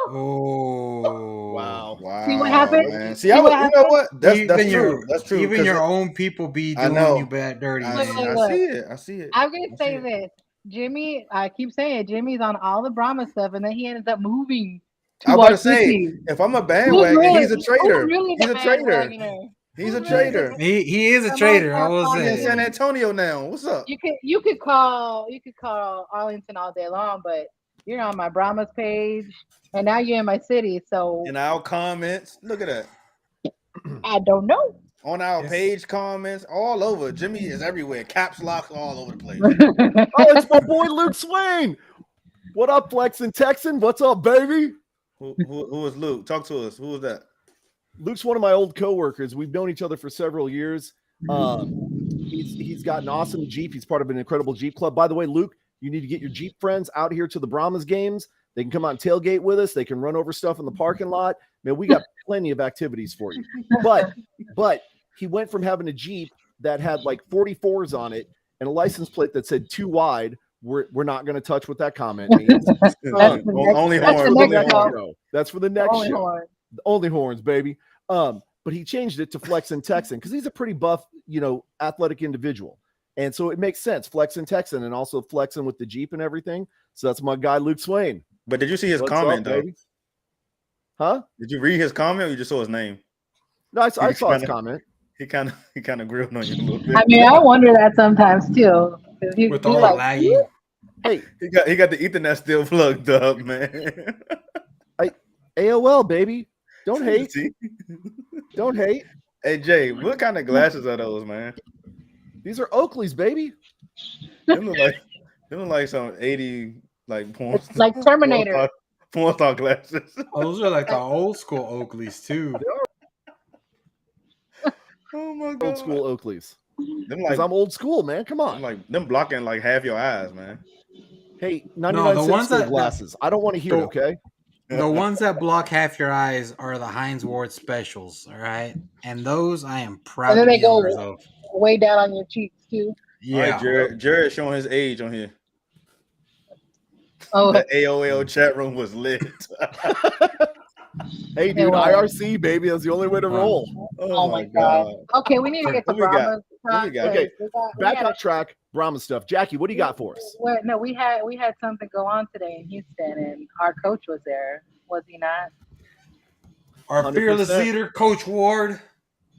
Oh. Wow. Wow. See what happened? Man. See what you know happened? what? That's Even true. your- That's true. Even 'cause your it- own people be I doing know. you bad dirty. I, Look, man. look. see it. I see it. I'm gonna I say see it. this. Jimmy, I keep saying Jimmy's on all the Brahma stuff, and then he ends up moving to I'm about to our say, city. if I'm a Who's bandwagon, really- he's a traitor. Who's really He's the a traitor. bandwagoner? He's a Who's really traitor. He is a Come traitor. on, I will come on, He's in say. San Antonio now. What's up? You could call Arlington all day long, but you're on my Brahma's page, and now you're in my city, so In our comments, look at that. I don't know. On our Yes. page comments, all over. Jimmy is everywhere. Caps lock all over the place. Oh, it's my boy Luke Swain. What up, Flexin' Texan? What's up, baby? Who is Luke? Talk to us. Who is that? Luke's one of my old coworkers. We've known each other for several years. He's got an awesome Jeep. He's part of an incredible Jeep club. By the way, Luke, you need to get your Jeep friends out here to the Brahmas games. They can come out and tailgate with us. They can run over stuff in the parking lot. Man, we got plenty of activities for you. But he went from having a Jeep that had like 44s on it and a license plate that said too wide. We're not going to touch what that comment means. That's the next- Only that's horns. the Only next horns. show. That's for the next Only show. horn. Only horns, baby. But he changed it to Flexin' Texan because he's a pretty buff, athletic individual. And so it makes sense, Flexin' Texan, and also flexing with the Jeep and everything. So that's my guy, Luke Swain. But did you see his What's comment up, though? baby? Huh? Did you read his comment or you just saw his name? No, I saw his kinda- comment. He kind of grilled on you a little bit. I mean, I wonder that sometimes too. 'Cause he- With he's all like, the laggy. Hey, He got the Ethernet still plugged up, man. AOL, baby. Don't hate. See? Don't hate. Hey Jay, what kind of glasses are those, man? These are Oakley's, baby. Them look like some 80 like porn. It's like Terminator. Porn star glasses. Those are like the old school Oakleys too. Oh my god. Old school Oakley's. Them Because like I'm old school, man. Come on. them blocking like half your eyes, man. Hey, No, 99 the cent ones school that- glasses. I don't want to hear it, the- okay? The ones that block half your eyes are the Heinz Ward specials, all right? And those I am proud And then to they be go- owners of. Way down on your cheeks too. All right, Yeah. Jared showing his age on here. Oh, The AOL chat room was lit. Hey, dude, well. IRC, baby. That's the only way to roll. oh my god. Okay, we need to get to What we got? Brahma's. What we got? Okay, we Back had on track, Brahma stuff. Jackie, what do you got for us? No, we had something go on today in Houston, and our coach was there. Was he not? Our 100%. fearless leader, Coach Ward,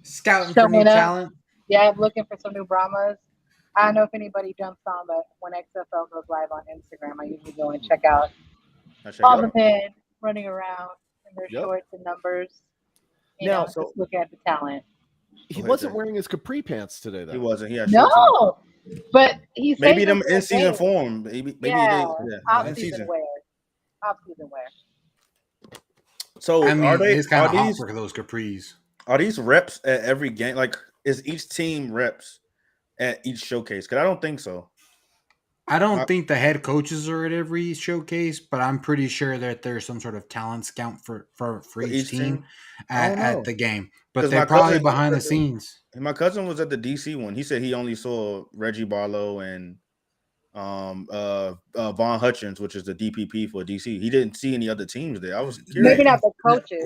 scouting for Showing new up. talent. Yeah, I'm looking for some new Brahmas. I don't know if anybody jumps on, but when XFL goes live on Instagram, I usually go and check out all the men running around in their Yep. shorts and numbers. Now, Just look at the talent. He ahead, wasn't Jay. wearing his capri pants today, though. He wasn't. He had shorts on. No, But he's Maybe them in season form. Maybe yeah, they off in season season. wear. Off season wear. So I mean, are they? it's kind Are of hot these? for those capris. Are these reps at every game? Like, is each team reps at each showcase? Because I don't think so. I don't think the head coaches are at every showcase, but I'm pretty sure that there's some sort of talent scout for each team I don't know. at the game. But 'Cause they're my probably cousin- behind the scenes. My cousin was at the DC one. He said he only saw Reggie Barlow and Von Hutchins, which is the DPP for DC. He didn't see any other teams there. I was curious. Maybe not the coaches.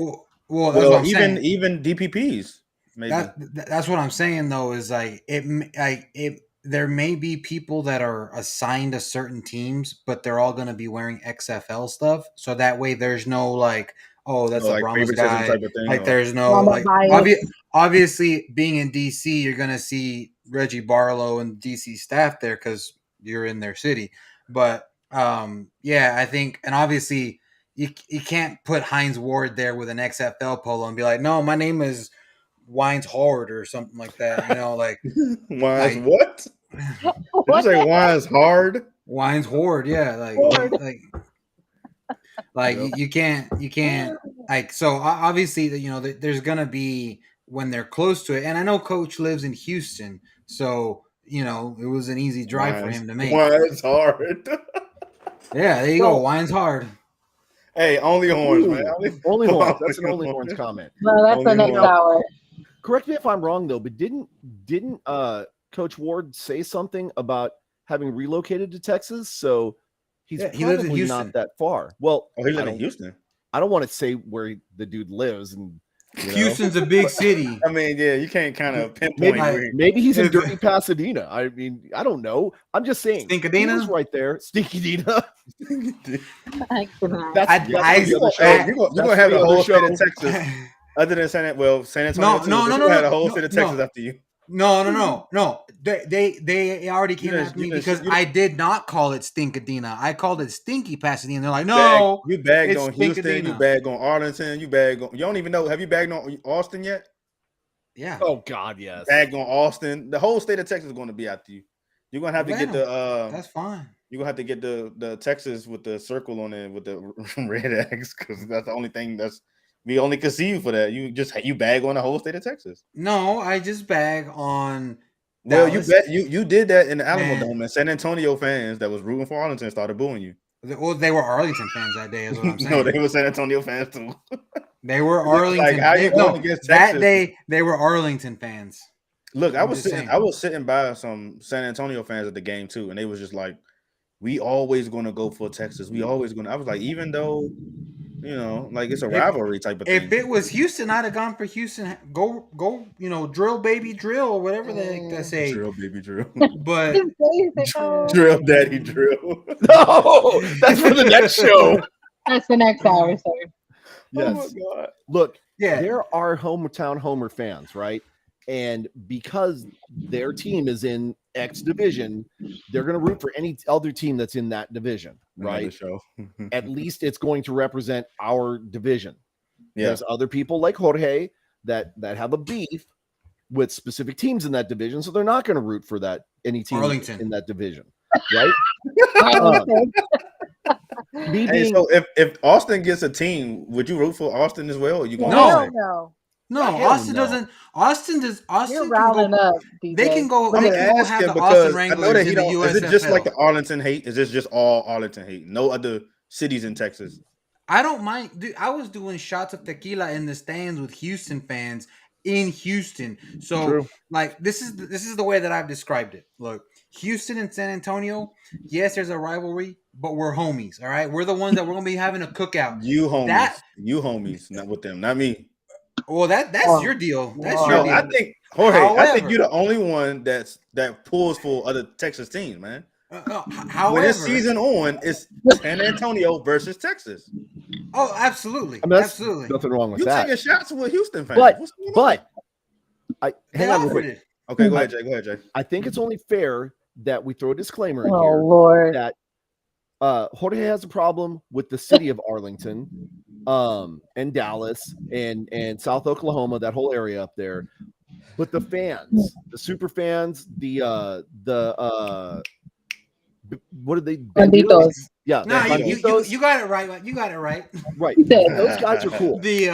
Well, that's what I'm saying. even DPPs. Maybe That's what I'm saying though. Is like it. There may be people that are assigned to certain teams, but they're all going to be wearing XFL stuff. So that way, there's no like, oh, that's a like Brahmas favoritism guy. type of thing, Like, or- there's no Brahma like. bias. Obviously, being in DC, you're going to see Reggie Barlow and DC staff there because you're in their city. But yeah, I think, and obviously, you can't put Hines Ward there with an XFL polo and be like, no, my name is Wines Hard or something like that. You know, like Wines like- what? Did you say Wines hard? Wines Horde, yeah, like you can't like, so obviously there's gonna be when they're close to it, and I know Coach lives in Houston, so it was an easy drive for him to make. Wines hard. Yeah, there you go. Wines hard. Hey, only horns, man. Only horns. That's an only horns comment. No, that's the Only next one. hour. Correct me if I'm wrong though, but didn't Coach Ward say something about having relocated to Texas? So he's Yeah, he lives in probably Houston. not that far. Well, Oh, he I lives in don't- Houston. I don't want to say where the dude lives, and Houston's a big city. I mean, yeah, you can't kind of pinpoint. maybe where- maybe he's in If- dirty Pasadena. I mean, I don't know. I'm just saying. Stinkadena? He was right there, Stinkadena. I cannot. That's I- that's I- the other show. Hey, you're That's gonna have the other whole show. state of Texas, other than San Antonio. No, too, no, but no, you no, had the no, whole no, state of Texas no. after you. No. They already came You didn't- after me you didn't- because you didn't- I did not call it Stinkadena. I called it Stinky Pasadena. They're like, Bag- no, you bagged it's on Houston, you Stinkadena. bagged on Arlington, you bagged on. You don't even know. Have you bagged on Austin yet? yeah. Oh God, yes. Bagged on Austin. The whole state of Texas is going to be after you. You're gonna have to get the. That's fine. You're gonna have to get the Texas with the circle on it with the red X because that's the only thing that's. We only could see you for that. You bag on the whole state of Texas. No, I just bag on. Well, Dallas. you did that in the Alamo Man. Dome, and San Antonio fans that was rooting for Arlington started booing you. Well, they were Arlington fans that day. Is what I'm saying. No, they were San Antonio fans too. They were Like, Arlington. how you no, going against that Texas? day they were Arlington fans. Look, I I'm was just saying. sitting by some San Antonio fans at the game too, and they was just like, "We always going to go for Texas. We always going." to I was like, even though, like it's a rivalry type of thing. If it was Houston, I'd have gone for Houston. Go, drill, baby, drill, or whatever the heck they say. Drill, baby, drill. But His face, oh. Drill, daddy, drill. No, that's for the next show. That's the next hour, sir. Yes. Oh my God. Look, yeah, there are hometown Homer fans, right? And because their team is in X division, they're going to root for any other team that's in that division, Another right? show. At least it's going to represent our division. Yeah. There's other people like Jorge that have a beef with specific teams in that division, so they're not going to root for any team Arlington. in that division, right? Me Hey, being so if Austin gets a team, would you root for Austin as well? Or you going No. No. no, Hell Austin no. doesn't. Austin You're can rounding go. up, DJ. They can go. I'm They can go asking have the because Austin I know Wranglers that he in the don't. Is it just like USFL. the Arlington hate? Is this just all Arlington hate? No other cities in Texas. I don't mind. Dude, I was doing shots of tequila in the stands with Houston fans in Houston. So, True. like, this is the way that I've described it. Look, Houston and San Antonio. Yes, there's a rivalry, but we're homies. All right, we're the ones that we're gonna be having a cookout. You homies, That- not with them, not me. Well, that's Oh. your deal. That's Oh. your No, deal. I think Jorge. I think However- you're the only one that pulls for other Texas teams, man. However, When it's season on, it's San Antonio versus Texas. oh, absolutely, I mean, that's absolutely. nothing wrong with You that. taking shots with Houston fans? But What's going on? But I They hang on real offered quick. it. okay, go ahead, Jay. Go ahead, Jay. I think it's only fair that we throw a disclaimer in Oh here Lord. that Jorge has a problem with the city of Arlington, and Dallas and South Oklahoma, that whole area up there. But the fans, the super fans, what are they? Banditos. Yeah, No, the you Banditos. got it right. You got it right. Right. He said, Those guys are cool. The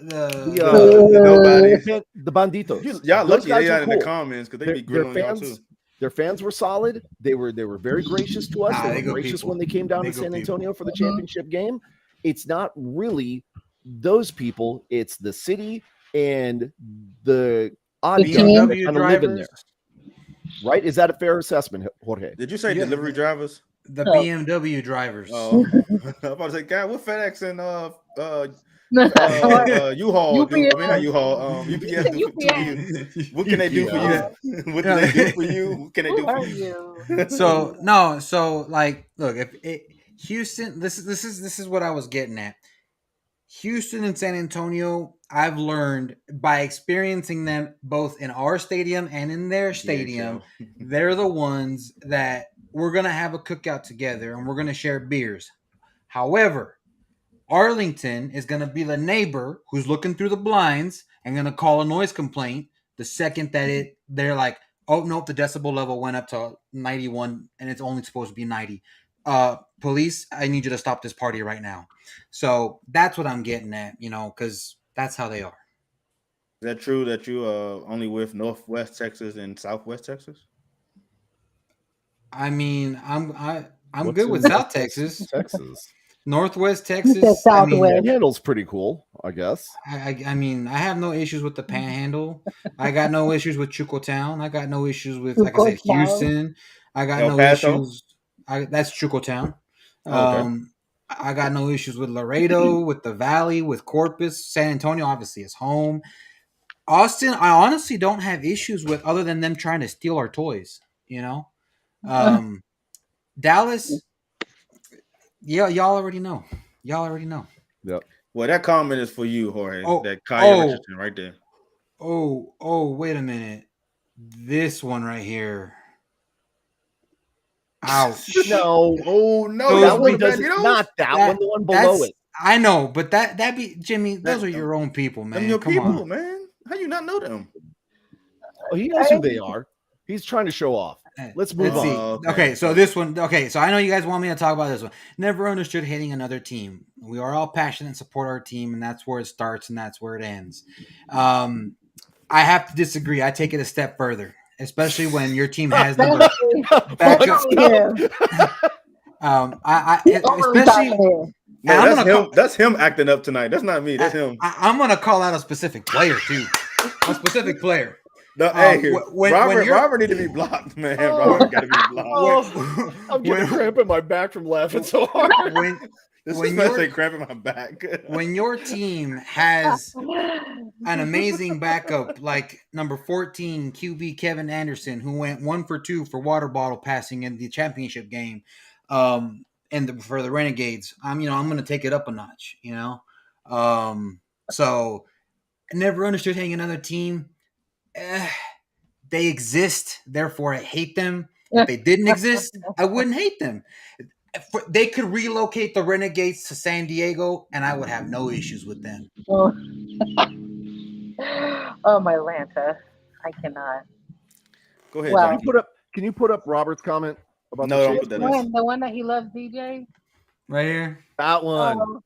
The nobodies. The Banditos. Y'all Those lucky guys they are not in the cool. comments because they Their, be their grilling y'all too. fans, their fans were solid. They were very gracious to us. Nah, They they were good gracious people. when they came down They to good San people. Antonio for the Mhm. championship game. It's not really those people. It's the city and the odd The guys team. that BMW kind of live in there. drivers. Right? Is that a fair assessment, Jorge? Did you say Yeah. delivery drivers? The Oh. BMW drivers. Oh, I'm about to say, God, what FedEx and U-Haul do? I mean, not U-Haul. UPS do for you. What can they do for you? What do they do for you? What can they do Who for are you? you? So like, look, if Houston, this is what I was getting at. Houston and San Antonio, I've learned by experiencing them both in our stadium and in their stadium, they're the ones that we're going to have a cookout together and we're going to share beers. However, Arlington is going to be the neighbor who's looking through the blinds and going to call a noise complaint the second that they're like, oh, nope, the decibel level went up to 91 and it's only supposed to be 90. Police, I need you to stop this party right now. So that's what I'm getting at, because that's how they are. Is that true that you only with Northwest Texas and Southwest Texas? I mean, I'm What's good in with South Northwest Texas. Texas. Northwest He said Texas. I mean, Southwest. Panhandle's pretty cool, I guess. I mean, I have no issues with the Panhandle. I got no issues with Chucotown. I got no issues with, like I said, Chucotown. Houston. I got El no Paso? issues. That's Chucotown. Oh, okay. I got no issues with Laredo, with the Valley, with Corpus. San Antonio obviously is home. Austin, I honestly don't have issues with, other than them trying to steal our toys. Dallas, yeah, y'all already know. Yep. Well, that comment is for you, Jorge. Oh, That Kyle Richardson right there. Oh, wait a minute. This one right here. Ouch. No. Oh no, Those That one be- doesn't. Not that one. The one below it. I know, but that be Jimmy. Those That- are your own people, man. Them your Come people, on. man. How you not know them? Oh, he knows who they are. He's trying to show off. Let's move Let's on. see. Oh, Okay, so this one. Okay, so I know you guys want me to talk about this one. Never understood hating another team. We are all passionate and support our team, and that's where it starts and that's where it ends. I have to disagree. I take it a step further, especially when your team has number. Definitely him. Especially. No, I'm that's gonna him. That's him acting up tonight. That's not me. That's him. I'm gonna call out a specific player too. A specific player. No, hey, when Robert. you're- Robert need to be blocked, man. Oh. Robert got to be blocked. Oh, I'm getting a cramp in my back from laughing so hard. This when is not you're- say cramp in my back. When your team has an amazing backup like number 14 QB Kevin Anderson, who went 1 for 2 for water bottle passing in the championship game, for the Renegades, I'm going to take it up a notch. So I never understood hating another team. They exist, therefore I hate them. If they didn't exist, I wouldn't hate them. They could relocate the Renegades to San Diego, and I would have no issues with them. Oh, my Lanta. I cannot. Go ahead, Well, Jackie. Can you put up Robert's comment about No, the don't Chiefs? put that up. The one that he loves, DJ. Right here. That one. Oh,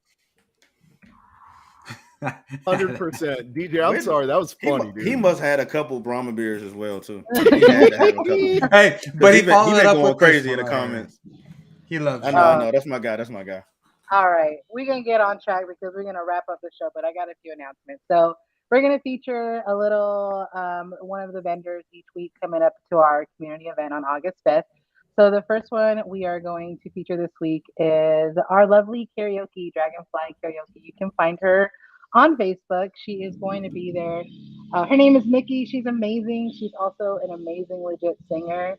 100%. DJ, I'm sorry. That was funny, dude. He must have had a couple Brahma beers as well too. He had to have a couple. Hey, but he been followed it up going with crazy this in the one right here. comments. He loves I you. know, I know. That's my guy. That's my guy. all right, we're gonna get on track because we're gonna wrap up the show. But I got a few announcements. So we're gonna feature a little one of the vendors each week coming up to our community event on August 5th. So the first one we are going to feature this week is our lovely karaoke, Dragonfly Karaoke. You can find her on Facebook. She is going to be there. Her name is Nikki. She's amazing. She's also an amazing, legit singer.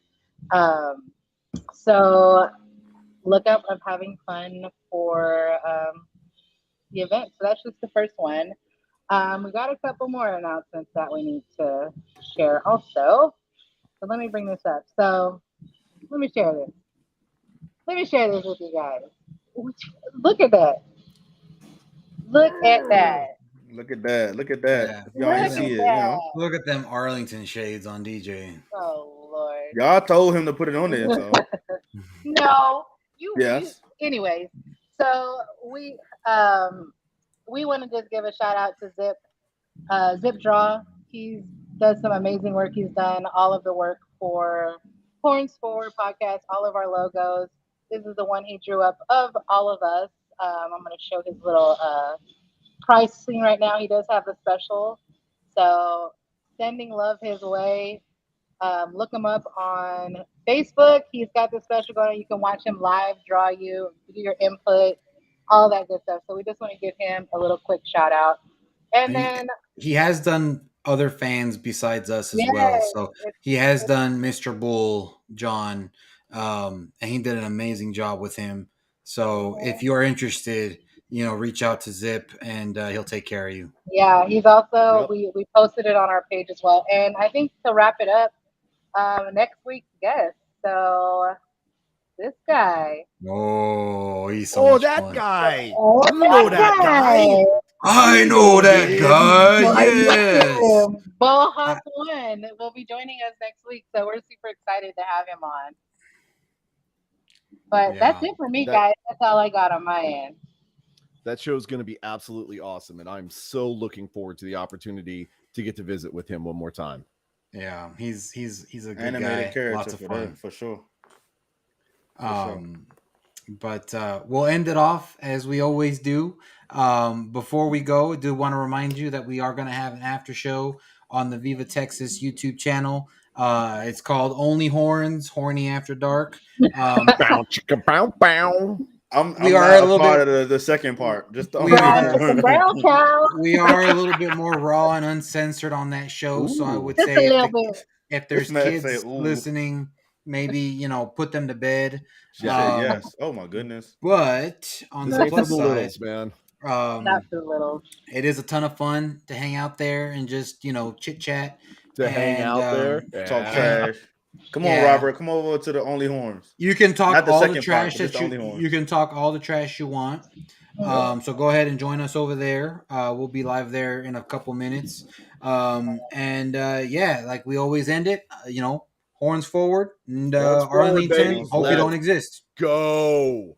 So look up of having fun for the event. So that's just the first one. We got a couple more announcements that we need to share also. So let me bring this up. So let me share this. Let me share this with you guys. Look at that. Look at that. Look at that. Look at that. Yeah. If y'all ain't Look see at it, you that. know. Look at them Arlington shades on DJ. Oh Lord. Y'all told him to put it on there, so No, you. yes. Anyways, so we want to just give a shout out to Zip Draw. He's does some amazing work. He's done all of the work for Horns Forward podcast, all of our logos. This is the one he drew up of all of us. I'm going to show his little pricing right now. He does have the special, so sending love his way. Look him up on Facebook. He's got the special going. You can watch him live, draw you, do your input, all that good stuff. So we just want to give him a little quick shout out. And then He has done other fans besides us as Yes, well. So he has done Mr. Bull, John, and he did an amazing job with him. So if you are interested, reach out to Zip and he'll take care of you. yeah, he's also Yep. we posted it on our page as well. And I think to wrap it up, next week's guest. So this guy. Oh, he's so much that fun. guy. Oh, You know that guy. I know that guy. Yes. Bo Hawk One will be joining us next week, so we're super excited to have him on. But that's it for me, guys. That's all I got on my end. That show is going to be absolutely awesome, and I'm so looking forward to the opportunity to get to visit with him one more time. Yeah, he's a good Animated guy. character Lots of for fun. that, for sure. But we'll end it off as we always do. Before we go, I do want to remind you that we are going to have an after show on the Viva Texas YouTube channel. It's called Only Horns, Horny After Dark. Bow, chicka, bow, bow. I'm We not are a a little part bit- of the second part. Just the We only are- one. Brown cow. We are a little bit more raw and uncensored on that show, so I Ooh. would Just a say little bit. if there's This man kids say, "Ooh." listening, maybe Shit, put them to bed. yes. Oh my goodness. But on This the ain't for plus the side, littles, man. Not too little. it is a ton of fun to hang out there and just chit chat. To hang And, out there. Talk Yeah. trash. Come on, Yeah. Robert. Come over to the Only Horns. You can talk Not the all the second trash part, but just that the only you horns. you can talk all the trash you want. So go ahead and join us over there. We'll be live there in a couple minutes. Like we always end it, horns forward and Horns forward, Arlington. baby. Hope you Let's don't exist. Go.